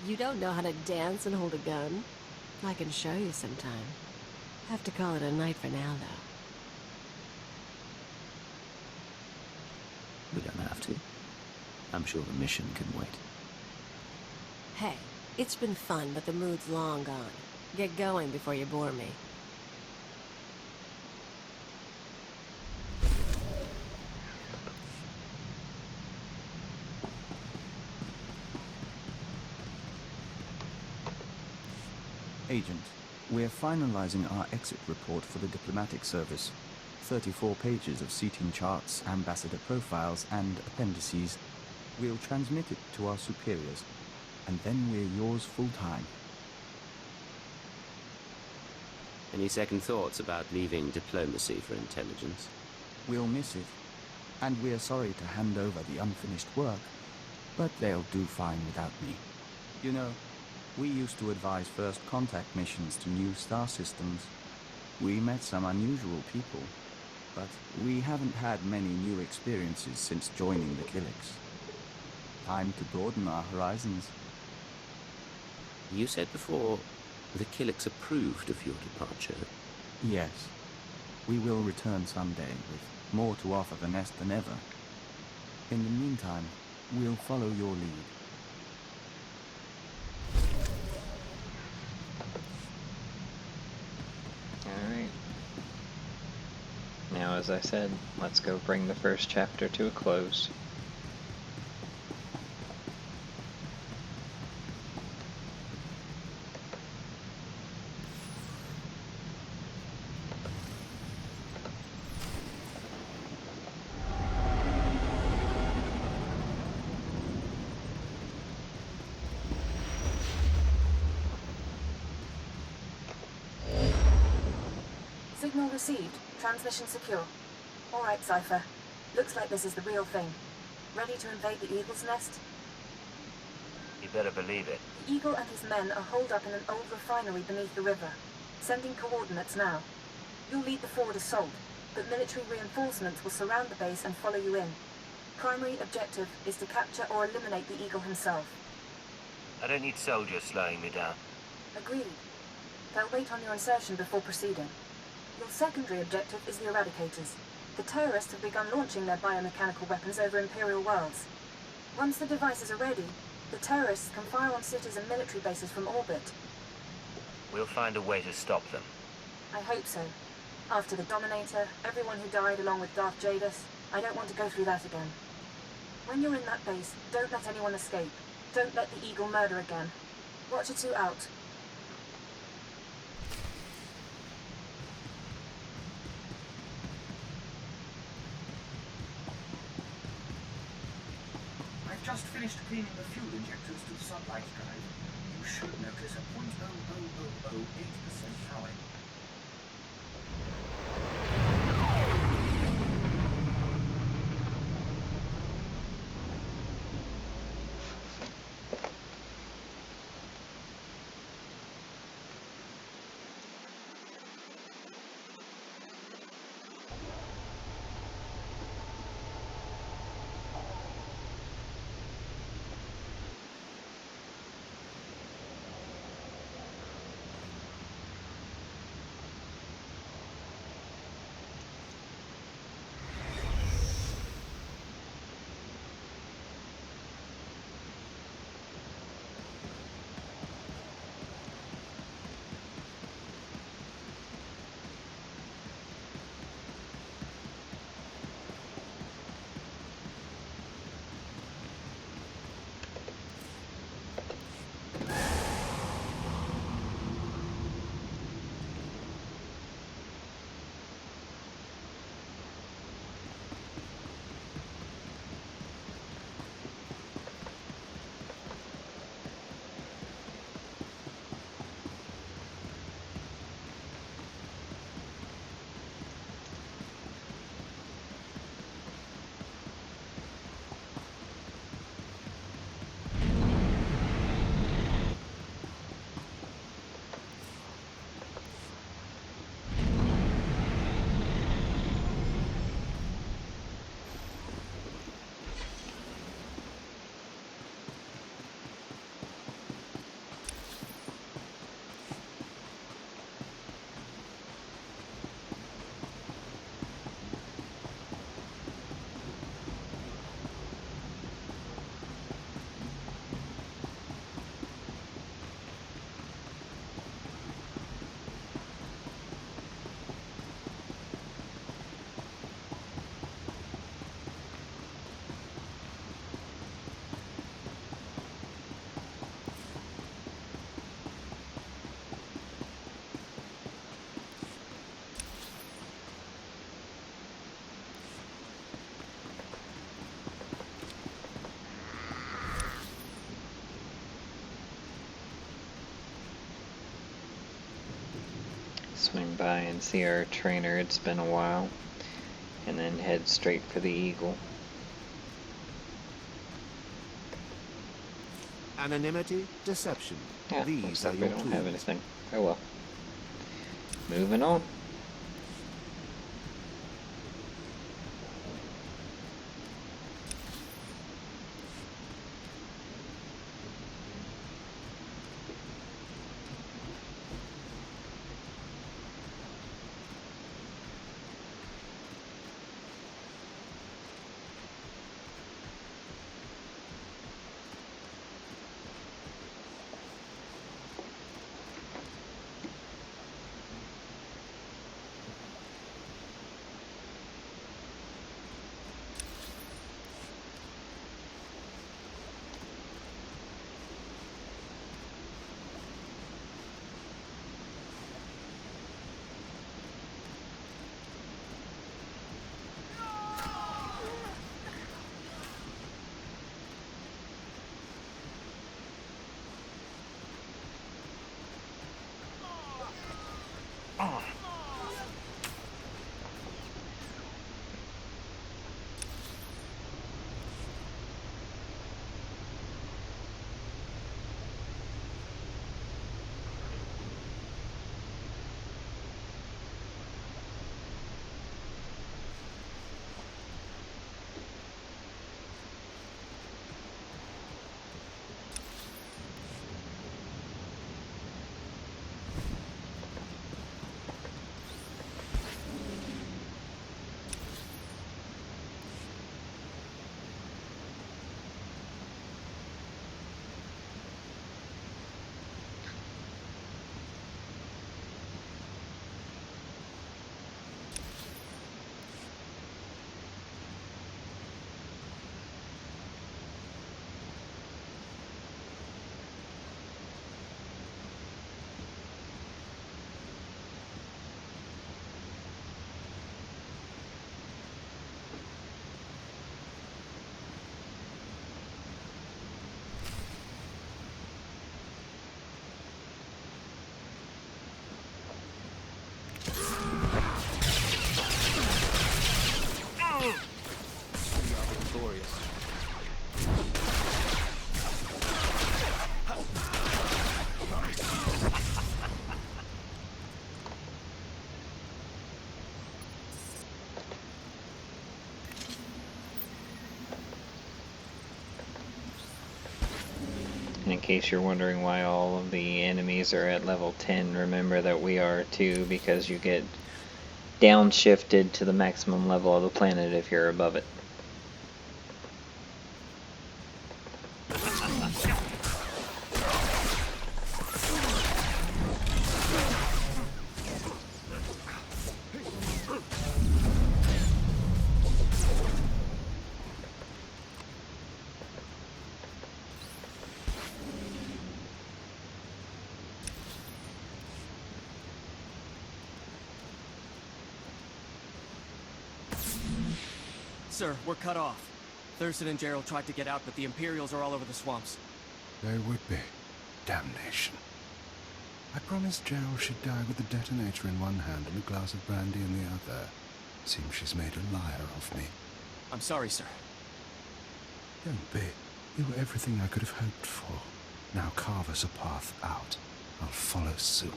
You don't know how to dance and hold a gun? I can show you sometime. Have to call it a night for now, though. We don't have to. I'm sure the mission can wait. Hey, it's been fun, but the mood's long gone. Get going before you bore me. Agent, we're finalizing our exit report for the diplomatic service. 34 pages of seating charts, ambassador profiles, and appendices. We'll transmit it to our superiors, and then we're yours full-time. Any second thoughts about leaving diplomacy for intelligence? We'll miss it, and we're sorry to hand over the unfinished work, but they'll do fine without me. You know, we used to advise first contact missions to new star systems. We met some unusual people, but we haven't had many new experiences since joining the Kilix. Time to broaden our horizons. You said before the Kilix approved of your departure. Yes. We will return someday with more to offer the nest than ever. In the meantime, we'll follow your lead. Alright. Now, as I said, let's go bring the first chapter to a close. Signal received. Transmission secure. All right, Cypher. Looks like this is the real thing. Ready to invade the Eagle's Nest? You better believe it. The Eagle and his men are holed up in an old refinery beneath the river. Sending coordinates now. You'll lead the forward assault, but military reinforcements will surround the base and follow you in. Primary objective is to capture or eliminate the Eagle himself. I don't need soldiers slowing me down. Agreed. They'll wait on your insertion before proceeding. Your secondary objective is the Eradicators. The terrorists have begun launching their biomechanical weapons over Imperial worlds. Once the devices are ready, the terrorists can fire on cities and military bases from orbit. We'll find a way to stop them. I hope so. After the Dominator, everyone who died along with Darth Jadus, I don't want to go through that again. When you're in that base, don't let anyone escape. Don't let the Eagle murder again. Watcher 2 out. I've just finished cleaning the fuel injectors to the sunlight drive. You should notice a 0.00008% fouling. Swing by and see our trainer, it's been a while, and then head straight for the Eagle. Anonymity, deception. Yeah, These looks are like your we don't tools. have anything. Oh well. Moving on. We are victorious. And in case you're wondering why all of the enemies are at level 10, remember that we are too, because you get downshifted to the maximum level of the planet if you're above it. Sir, we're cut off. Thurston and Gerald tried to get out, but the Imperials are all over the swamps. They would be. Damnation. I promised Gerald she'd die with the detonator in one hand and a glass of brandy in the other. Seems she's made a liar of me. I'm sorry, sir. Don't be. You were everything I could have hoped for. Now carve us a path out. I'll follow soon.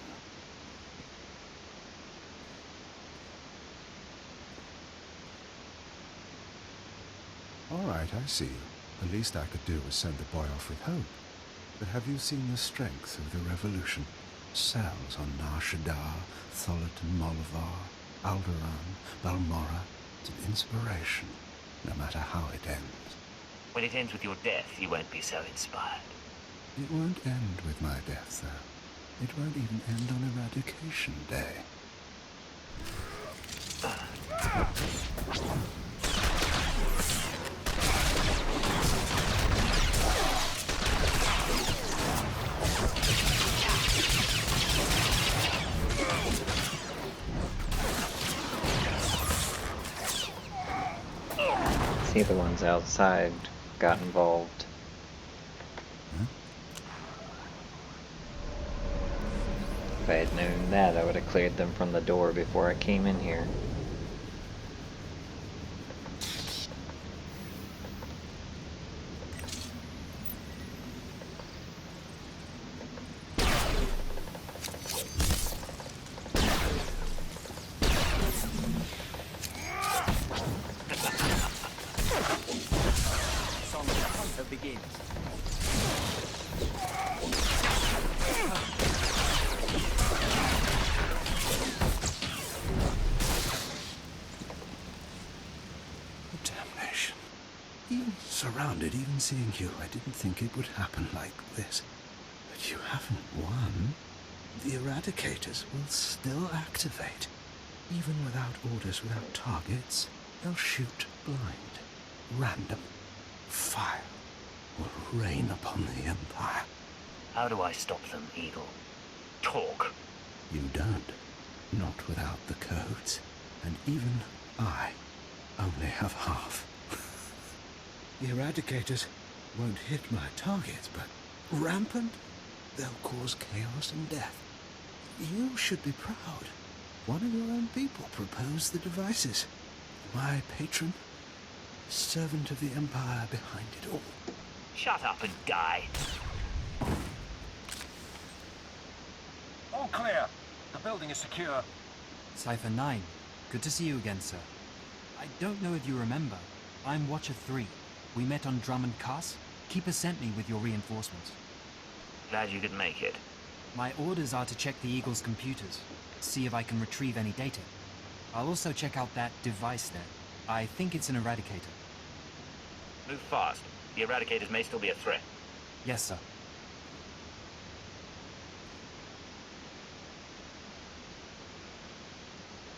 All right, I see you. The least I could do was send the boy off with hope. But have you seen the strength of the revolution? Cells on Nar Shaddaa, Tholitan Molvar, Alderaan, Balmorra. It's an inspiration, no matter how it ends. When it ends with your death, you won't be so inspired. It won't end with my death, though. It won't even end on Eradication Day. See, the ones outside got involved. If I had known that, I would have cleared them from the door before I came in here. Surrounded, even seeing you, I didn't think it would happen like this. But you haven't won. The Eradicators will still activate. Even without orders, without targets, they'll shoot blind. Random. Fire will rain upon the Empire. How do I stop them, Eagle? Talk. You don't. Not without the codes. And even I only have half. The Eradicators won't hit my targets, but rampant, they'll cause chaos and death. You should be proud. One of your own people proposed the devices. My patron, servant of the Empire behind it all. Shut up and die. All clear. The building is secure. Cypher 9, good to see you again, sir. I don't know if you remember. I'm Watcher 3. We met on Drummond Cass. Keeper sent me with your reinforcements. Glad you could make it. My orders are to check the Eagle's computers, see if I can retrieve any data. I'll also check out that device there. I think it's an Eradicator. Move fast. The Eradicators may still be a threat. Yes, sir.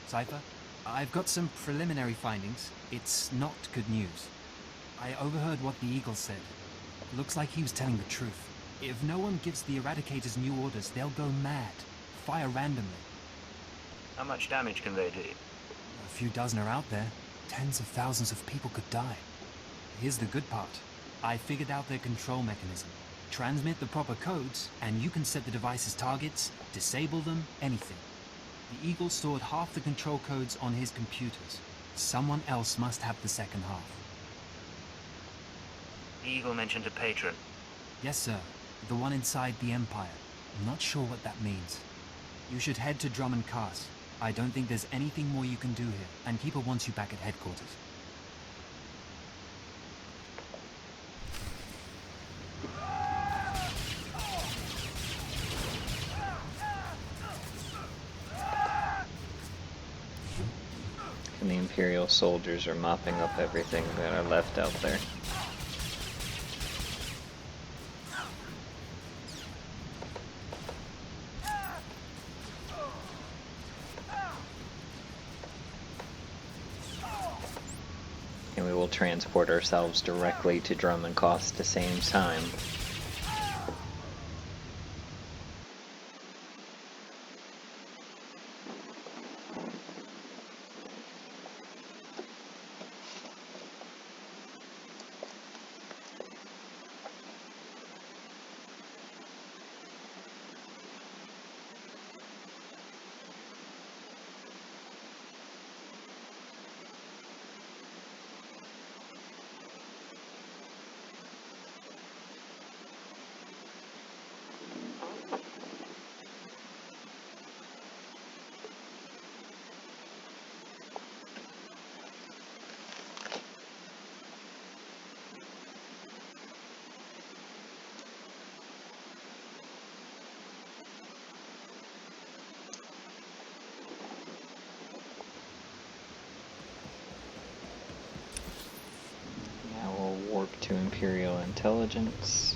Cypher, I've got some preliminary findings. It's not good news. I overheard what the Eagle said. Looks like he was telling the truth. If no one gives the Eradicators new orders, they'll go mad. Fire randomly. How much damage can they do? A few dozen are out there. Tens of thousands of people could die. Here's the good part. I figured out their control mechanism. Transmit the proper codes, and you can set the device's targets, disable them, anything. The Eagle stored half the control codes on his computers. Someone else must have the second half. The Eagle mentioned a patron. Yes, sir. The one inside the Empire. I'm not sure what that means. You should head to Drummond Cast. I don't think there's anything more you can do here, and Keeper wants you back at headquarters. And the Imperial soldiers are mopping up everything that are left out there. And we will transport ourselves directly to Drummond Cast at the same time. Warp to Imperial Intelligence.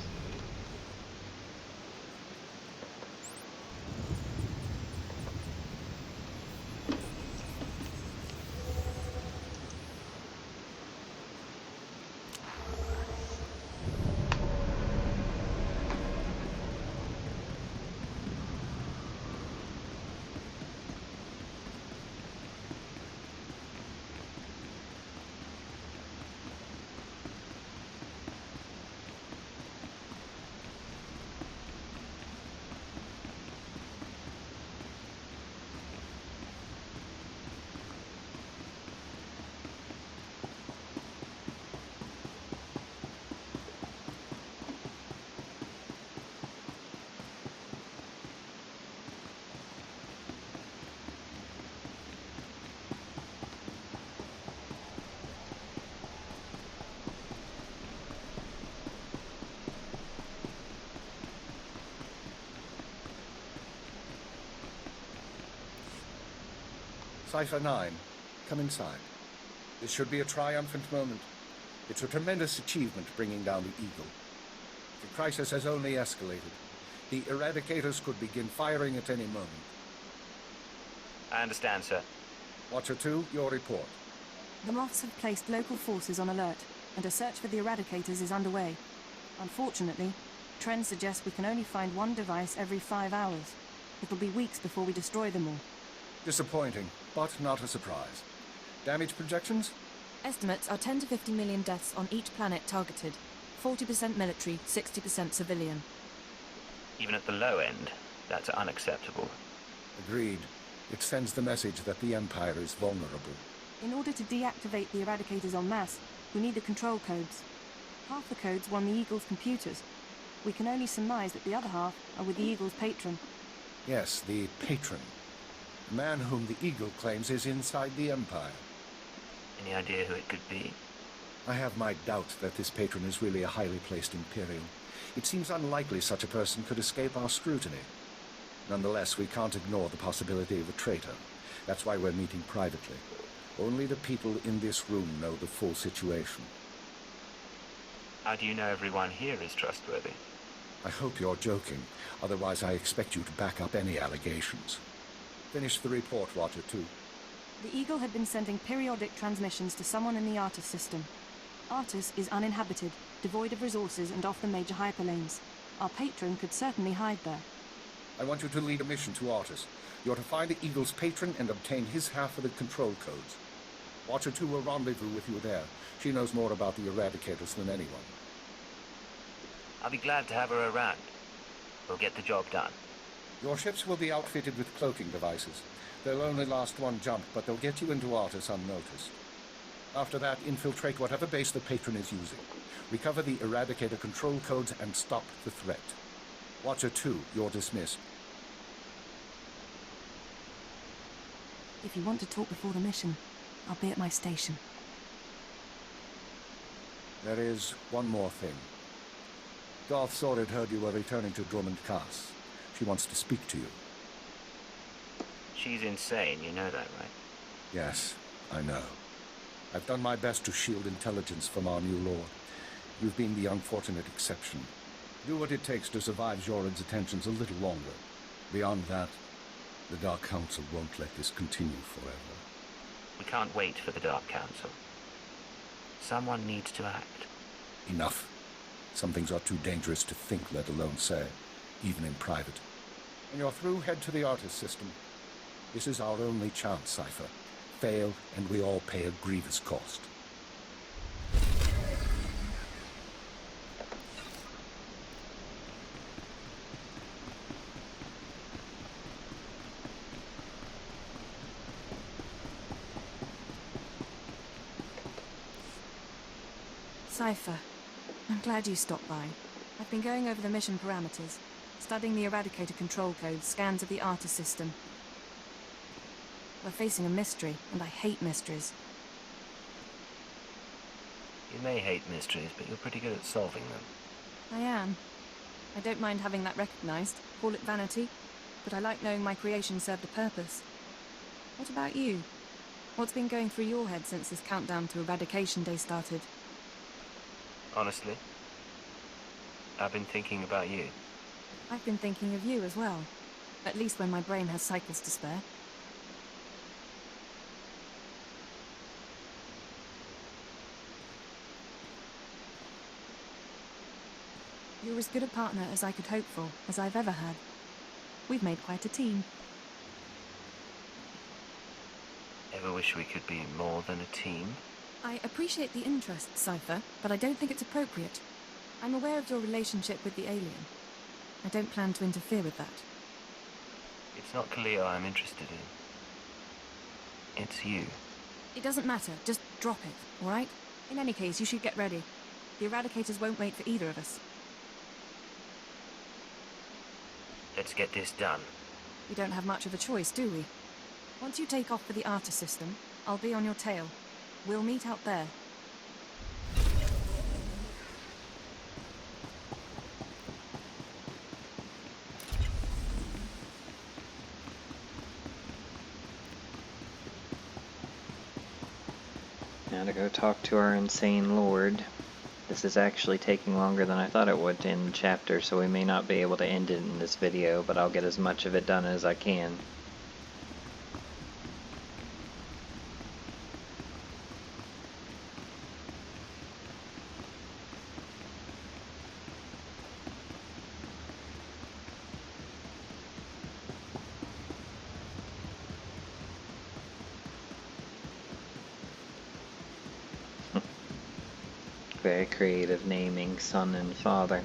Cipher 9, come inside. This should be a triumphant moment. It's a tremendous achievement bringing down the Eagle. The crisis has only escalated. The Eradicators could begin firing at any moment. I understand, sir. Watcher 2, your report. The Moths have placed local forces on alert, and a search for the Eradicators is underway. Unfortunately, trends suggest we can only find one device every 5 hours. It'll be weeks before we destroy them all. Disappointing, but not a surprise. Damage projections? Estimates are 10 to 50 million deaths on each planet targeted. 40% military, 60% civilian. Even at the low end, that's unacceptable. Agreed. It sends the message that the Empire is vulnerable. In order to deactivate the Eradicators en masse, we need the control codes. Half the codes were on the Eagle's computers. We can only surmise that the other half are with the Eagle's patron. Yes, the patron. The man whom the Eagle claims is inside the Empire. Any idea who it could be? I have my doubt that this patron is really a highly placed Imperial. It seems unlikely such a person could escape our scrutiny. Nonetheless, we can't ignore the possibility of a traitor. That's why we're meeting privately. Only the people in this room know the full situation. How do you know everyone here is trustworthy? I hope you're joking. Otherwise, I expect you to back up any allegations. Finish the report, Watcher 2. The Eagle had been sending periodic transmissions to someone in the Artus system. Artus is uninhabited, devoid of resources and off the major hyperlanes. Our patron could certainly hide there. I want you to lead a mission to Artus. You're to find the Eagle's patron and obtain his half of the control codes. Watcher 2 will rendezvous with you there. She knows more about the Eradicators than anyone. I'll be glad to have her around. We'll get the job done. Your ships will be outfitted with cloaking devices. They'll only last one jump, but they'll get you into Artus unnoticed. After that, infiltrate whatever base the patron is using. Recover the Eradicator control codes and stop the threat. Watcher 2, you're dismissed. If you want to talk before the mission, I'll be at my station. There is one more thing. Darth Sorid heard you were returning to Drummond Cass. She wants to speak to you. She's insane, you know that, right? Yes, I know. I've done my best to shield intelligence from our new lord. You've been the unfortunate exception. Do what it takes to survive Joran's attentions a little longer. Beyond that, the Dark Council won't let this continue forever. We can't wait for the Dark Council. Someone needs to act. Enough. Some things are too dangerous to think, let alone say, even in private. When you're through, head to the artist system. This is our only chance, Cypher. Fail, and we all pay a grievous cost. Cypher, I'm glad you stopped by. I've been going over the mission parameters, studying the Eradicator control codes, scans of the artist system. We're facing a mystery, and I hate mysteries. You may hate mysteries, but you're pretty good at solving them. I am. I don't mind having that recognized, call it vanity, but I like knowing my creation served a purpose. What about you? What's been going through your head since this countdown to Eradication Day started? Honestly, I've been thinking about you. I've been thinking of you as well. At least when my brain has cycles to spare. You're as good a partner as I could hope for, as I've ever had. We've made quite a team. Ever wish we could be more than a team? I appreciate the interest, Cypher, but I don't think it's appropriate. I'm aware of your relationship with the alien. I don't plan to interfere with that. It's not Khalil I'm interested in. It's you. It doesn't matter. Just drop it, all right? In any case, you should get ready. The Eradicators won't wait for either of us. Let's get this done. We don't have much of a choice, do we? Once you take off for the artist system, I'll be on your tail. We'll meet out there. Now to go talk to our insane lord. This is actually taking longer than I thought it would to end the chapter, so we may not be able to end it in this video, but I'll get as much of it done as I can. Very creative naming son and father.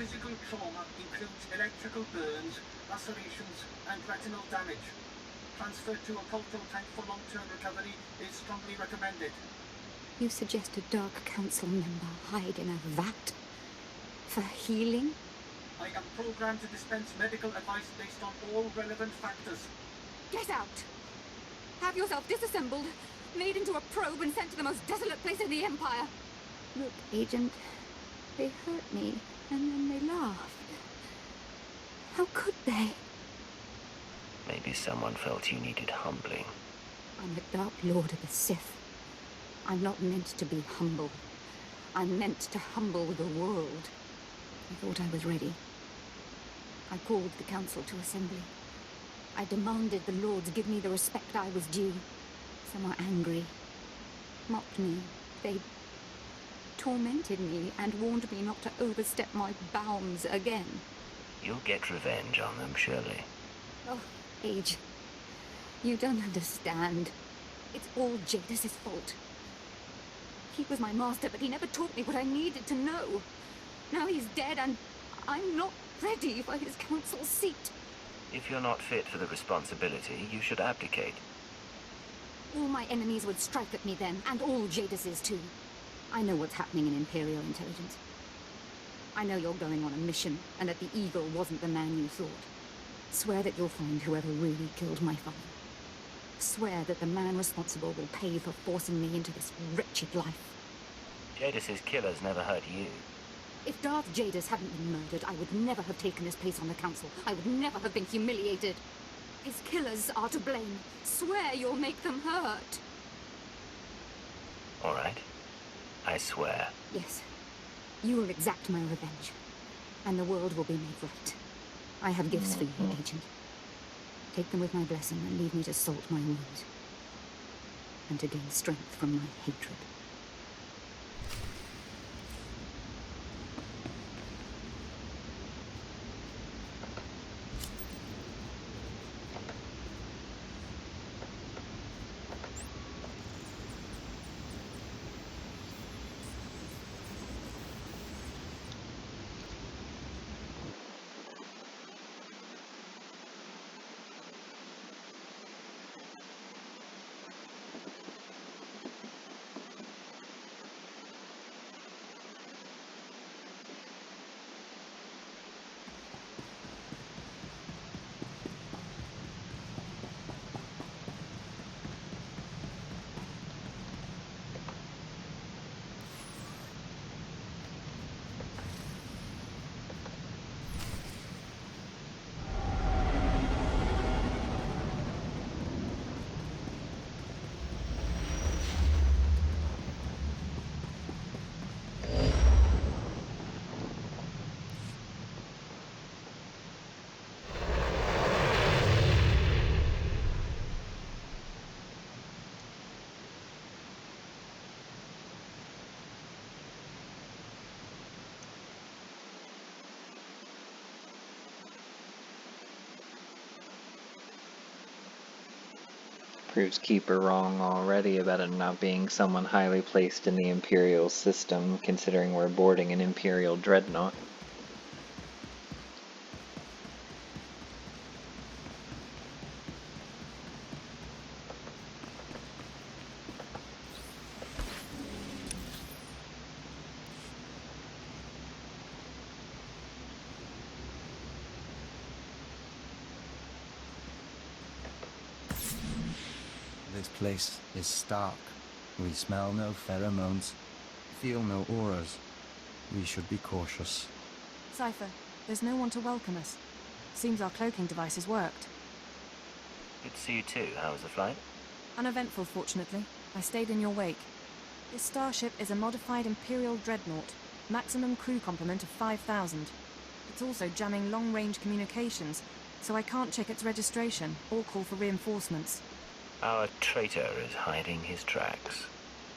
Physical trauma includes electrical burns, lacerations, and retinal damage. Transfer to a cultural tank for long-term recovery is strongly recommended. You suggest a Dark Council member hide in a vat? For healing? I am programmed to dispense medical advice based on all relevant factors. Get out! Have yourself disassembled, made into a probe and sent to the most desolate place in the Empire. Look, Agent, they hurt me, and then they laughed. How could they? Maybe someone felt you needed humbling. I'm the Dark Lord of the Sith. I'm not meant to be humble. I'm meant to humble the world. I thought I was ready. I called the council to assembly. I demanded the lords give me the respect I was due. Some were angry, mocked me. They tormented me and warned me not to overstep my bounds again. You'll get revenge on them, surely. Oh, Age, you don't understand. It's all Jadus' fault. He was my master, but he never taught me what I needed to know. Now he's dead, and I'm not ready for his council seat. If you're not fit for the responsibility, you should abdicate. All my enemies would strike at me then, and all Jadus's too. I know what's happening in Imperial intelligence. I know you're going on a mission, and that the Eagle wasn't the man you thought. Swear that you'll find whoever really killed my father. Swear that the man responsible will pay for forcing me into this wretched life. Jadus's killers never hurt you. If Darth Jadus hadn't been murdered, I would never have taken his place on the council. I would never have been humiliated. His killers are to blame. Swear you'll make them hurt. All right. I swear. Yes. You will exact my revenge, and the world will be made right. I have gifts for you, Agent. Take them with my blessing and leave me to salt my wounds, and to gain strength from my hatred. Proves Keeper wrong already about it not being someone highly placed in the Imperial system, considering we're boarding an Imperial dreadnought. This place is stark. We smell no pheromones, feel no auras. We should be cautious. Cypher, there's no one to welcome us. Seems our cloaking devices worked. Good to see you too. How was the flight? Uneventful, fortunately. I stayed in your wake. This starship is a modified Imperial dreadnought. Maximum crew complement of 5,000. It's also jamming long-range communications, so I can't check its registration or call for reinforcements. Our traitor is hiding his tracks.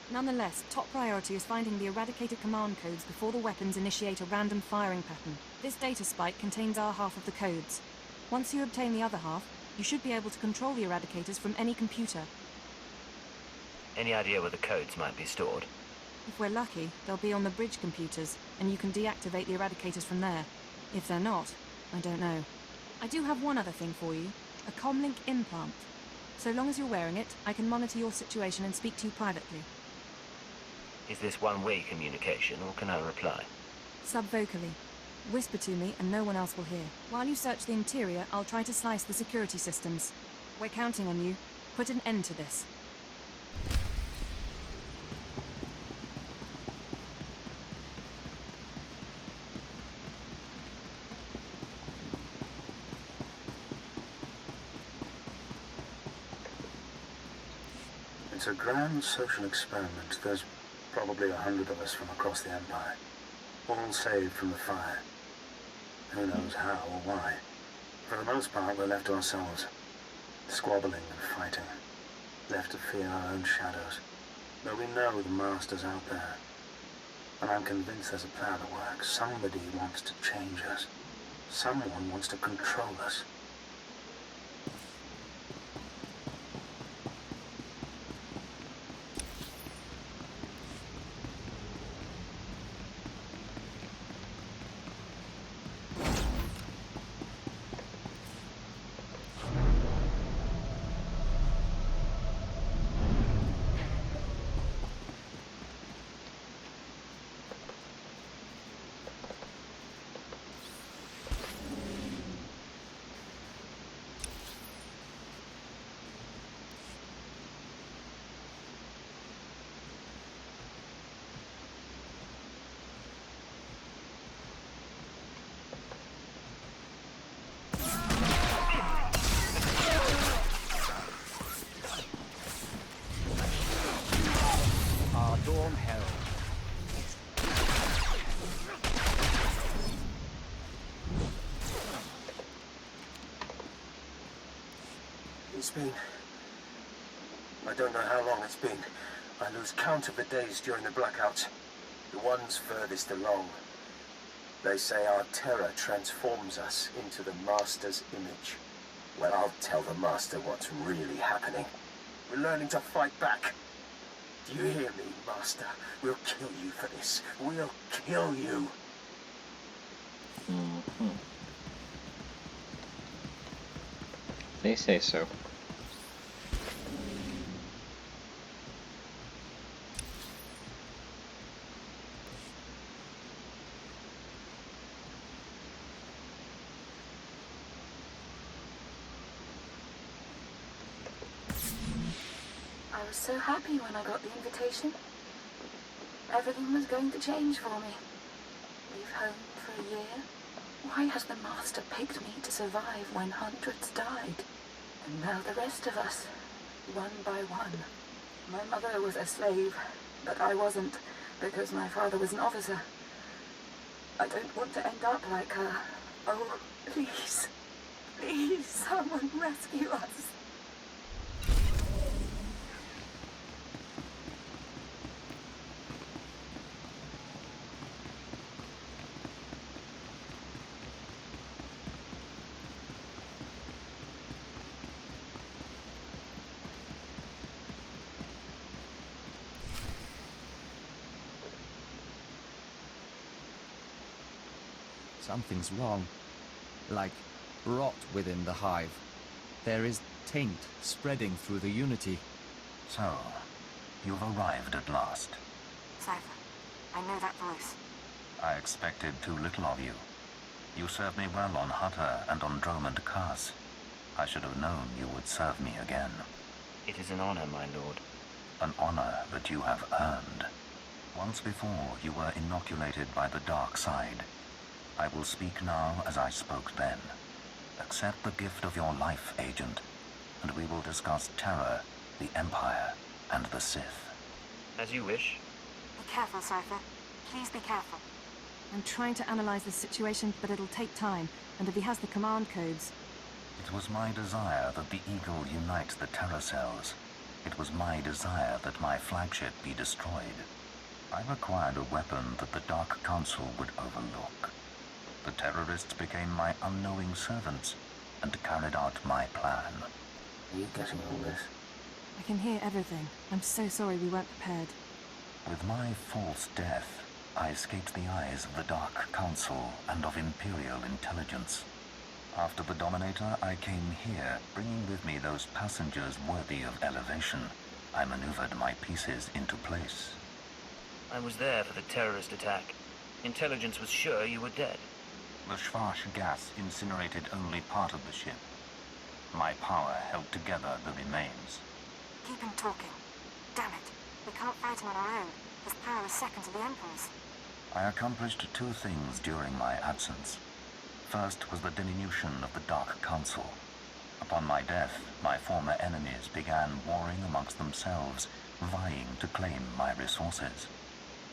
Nonetheless, top priority is finding the eradicated command codes before the weapons initiate a random firing pattern. This data spike contains our half of the codes. Once you obtain the other half, you should be able to control the eradicators from any computer. Any idea where the codes might be stored? If we're lucky, they'll be on the bridge computers, and you can deactivate the eradicators from there. If they're not, I don't know. I do have one other thing for you, a comlink implant. So long as you're wearing it, I can monitor your situation and speak to you privately. Is this one-way communication, or can I reply? Subvocally. Whisper to me and no one else will hear. While you search the interior, I'll try to slice the security systems. We're counting on you. Put an end to this. It's a grand social experiment. There's probably 100 of us from across the Empire, all saved from the fire. Who knows how or why. For the most part, we're left to ourselves, squabbling and fighting, left to fear our own shadows. But we know the Master's out there, and I'm convinced there's a plan at work. Somebody wants to change us. Someone wants to control us. Dawn Herald. It's been... I don't know how long it's been. I lose count of the days during the blackouts. The ones furthest along. They say our terror transforms us into the Master's image. Well, I'll tell the Master what's really happening. We're learning to fight back. Do you hear me, Master? We'll kill you for this. We'll kill you. They say so. I was so happy when I got the invitation. Everything was going to change for me. Leave home for a year. Why has the Master picked me to survive when hundreds died? And now the rest of us, one by one. My mother was a slave, but I wasn't, because my father was an officer. I don't want to end up like her. Oh, please. Please, someone rescue us. Something's wrong. Like rot within the hive. There is taint spreading through the Unity. So, you've arrived at last. Cypher, I know that voice. I expected too little of you. You served me well on Hutter and on Dromund Kaas. I should have known you would serve me again. It is an honor, my lord. An honor that you have earned. Once before, you were inoculated by the dark side. I will speak now as I spoke then. Accept the gift of your life, Agent, and we will discuss terror, the Empire, and the Sith. As you wish. Be careful, Cypher. Please be careful. I'm trying to analyze the situation, but it'll take time, and if he has the command codes... It was my desire that the Eagle unite the terror cells. It was my desire that my flagship be destroyed. I required a weapon that the Dark Council would overlook. The terrorists became my unknowing servants and carried out my plan. Are you getting all this? I can hear everything. I'm so sorry we weren't prepared. With my false death, I escaped the eyes of the Dark Council and of Imperial intelligence. After the Dominator, I came here, bringing with me those passengers worthy of elevation. I maneuvered my pieces into place. I was there for the terrorist attack. Intelligence was sure you were dead. The Schwarz gas incinerated only part of the ship. My power held together the remains. Keep him talking. Damn it. We can't fight him on our own. His power is second to the Emperor's. I accomplished two things during my absence. First was the diminution of the Dark Council. Upon my death, my former enemies began warring amongst themselves, vying to claim my resources.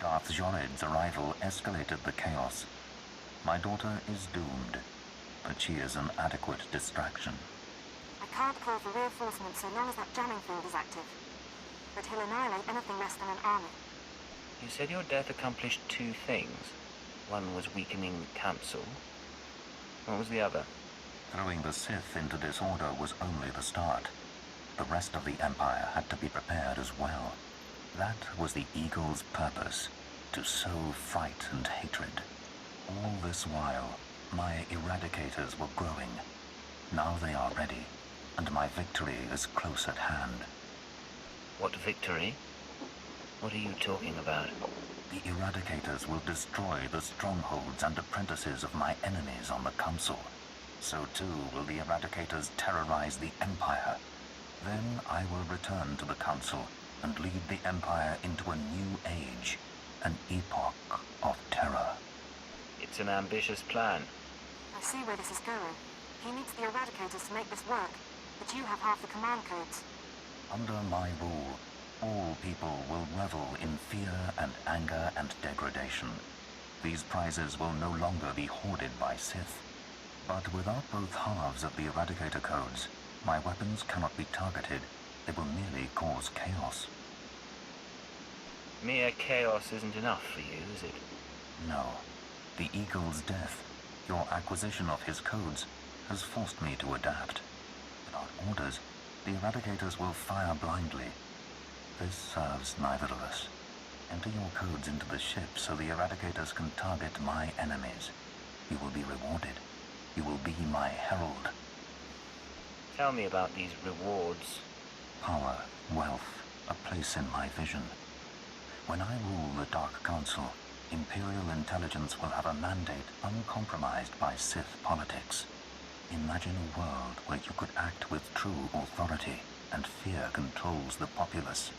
Darth Jored's arrival escalated the chaos. My daughter is doomed, but she is an adequate distraction. I can't call for reinforcements so long as that jamming field is active. But he'll annihilate anything less than an army. You said your death accomplished two things. One was weakening the Council. What was the other? Throwing the Sith into disorder was only the start. The rest of the Empire had to be prepared as well. That was the Eagle's purpose, to sow fright and hatred. All this while, my eradicators were growing. Now they are ready, and my victory is close at hand. What victory? What are you talking about? The eradicators will destroy the strongholds and apprentices of my enemies on the Council. So too will the eradicators terrorize the Empire. Then I will return to the Council and lead the Empire into a new age, an epoch of terror. It's an ambitious plan. I see where this is going. He needs the Eradicators to make this work, but you have half the command codes. Under my rule, all people will revel in fear and anger and degradation. These prizes will no longer be hoarded by Sith. But without both halves of the Eradicator codes, my weapons cannot be targeted. They will merely cause chaos. Mere chaos isn't enough for you, is it? No. The Eagle's death, your acquisition of his codes, has forced me to adapt. Without orders, the Eradicators will fire blindly. This serves neither of us. Enter your codes into the ship so the Eradicators can target my enemies. You will be rewarded. You will be my herald. Tell me about these rewards. Power, wealth, a place in my vision. When I rule the Dark Council, Imperial intelligence will have a mandate uncompromised by Sith politics. Imagine a world where you could act with true authority and fear controls the populace.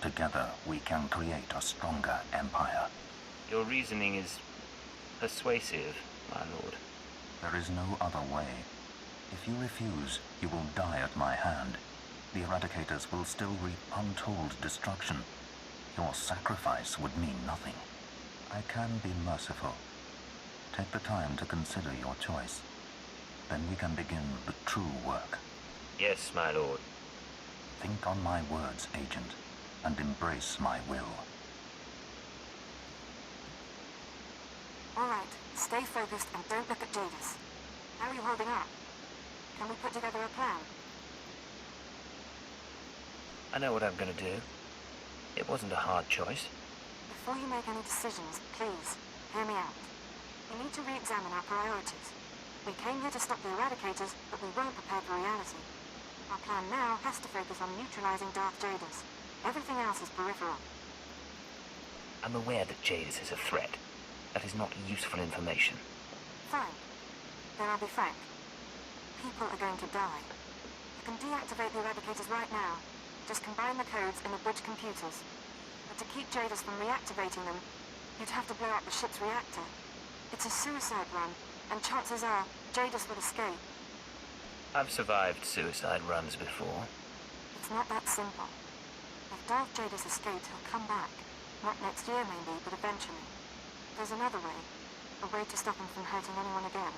Together we can create a stronger empire. Your reasoning is persuasive, my lord. There is no other way. If you refuse, you will die at my hand. The Eradicators will still reap untold destruction. Your sacrifice would mean nothing. I can be merciful. Take the time to consider your choice. Then we can begin the true work. Yes, my lord. Think on my words, Agent, and embrace my will. All right, stay focused and don't look at Jadus. How are you holding up? Can we put together a plan? I know what I'm gonna do. It wasn't a hard choice. Before you make any decisions, please, hear me out. We need to re-examine our priorities. We came here to stop the Eradicators, but we weren't prepared for reality. Our plan now has to focus on neutralizing Darth Jadus. Everything else is peripheral. I'm aware that Jadus is a threat. That is not useful information. Fine. Then I'll be frank. People are going to die. You can deactivate the Eradicators right now. Just combine the codes in the bridge computers. But to keep Jadus from reactivating them, you'd have to blow up the ship's reactor. It's a suicide run, and chances are Jadus will escape. I've survived suicide runs before. It's not that simple. If Darth Jadus escaped, he'll come back. Not next year maybe, but eventually. There's another way. A way to stop him from hurting anyone again.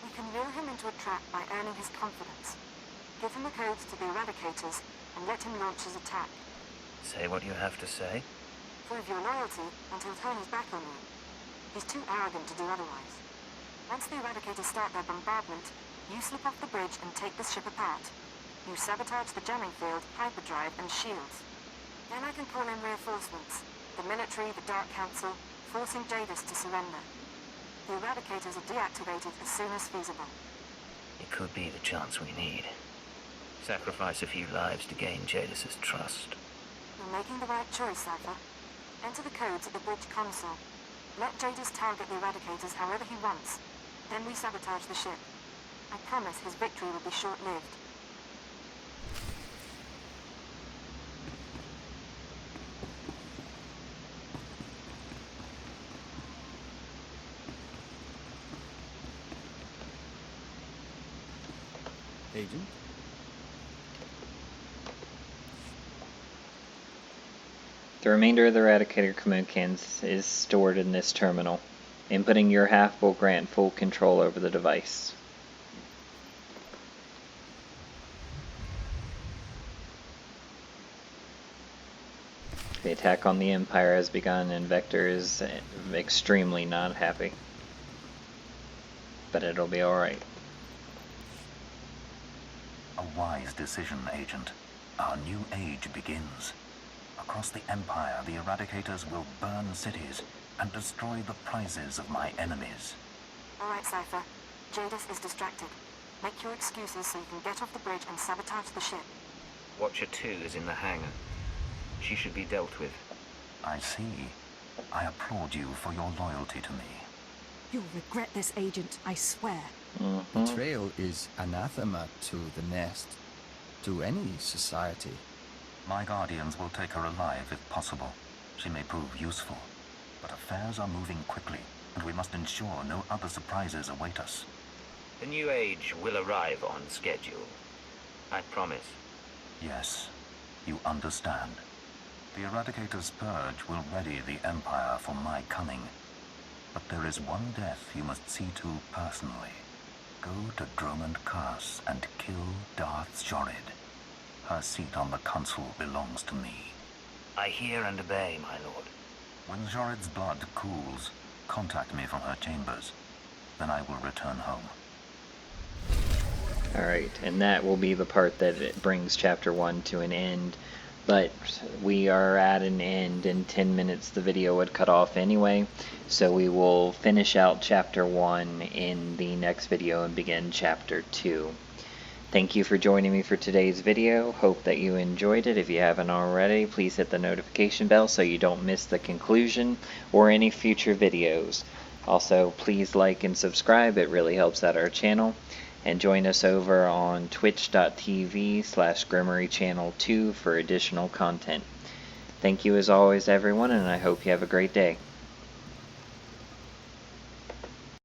We can lure him into a trap by earning his confidence. Give him the codes to the Eradicators, and let him launch his attack. Say what you have to say. Prove your loyalty, and he'll turn his back on you. He's too arrogant to do otherwise. Once the Eradicators start their bombardment, you slip off the bridge and take the ship apart. You sabotage the jamming field, hyperdrive, and shields. Then I can call in reinforcements. The military, the Dark Council, forcing Jadus to surrender. The Eradicators are deactivated as soon as feasible. It could be the chance we need. Sacrifice a few lives to gain Jadus's trust. You're making the right choice, Alpha. Enter the codes at the bridge console. Let Jadus target the Eradicators however he wants. Then we sabotage the ship. I promise his victory will be short-lived. Agent? The remainder of the Eradicator communicants is stored in this terminal. Inputting your half will grant full control over the device. The attack on the Empire has begun and Vector is extremely not happy. But it'll be alright. A wise decision, Agent. Our new age begins. Across the Empire, the Eradicators will burn cities and destroy the prizes of my enemies. Alright, Cypher. Jadus is distracted. Make your excuses so you can get off the bridge and sabotage the ship. Watcher 2 is in the hangar. She should be dealt with. I see. I applaud you for your loyalty to me. You'll regret this, Agent, I swear. Betrayal is anathema to the nest, to any society. My guardians will take her alive if possible. She may prove useful. But affairs are moving quickly, and we must ensure no other surprises await us. The new age will arrive on schedule. I promise. Yes, you understand. The Eradicator's purge will ready the Empire for my coming. But there is one death you must see to personally. Go to Dromund Curse and kill Darth Jorid. Her seat on the console belongs to me. I hear and obey, my lord. When Jorid's blood cools, contact me from her chambers. Then I will return home. Alright, and that will be the part that it brings Chapter 1 to an end. But we are at an end. In 10 minutes the video would cut off anyway. So we will finish out Chapter 1 in the next video and begin Chapter 2. Thank you for joining me for today's video. Hope that you enjoyed it. If you haven't already, please hit the notification bell so you don't miss the conclusion or any future videos. Also, please like and subscribe. It really helps out our channel. And join us over on twitch.tv/Gremory Channel 2 for additional content. Thank you as always, everyone, and I hope you have a great day.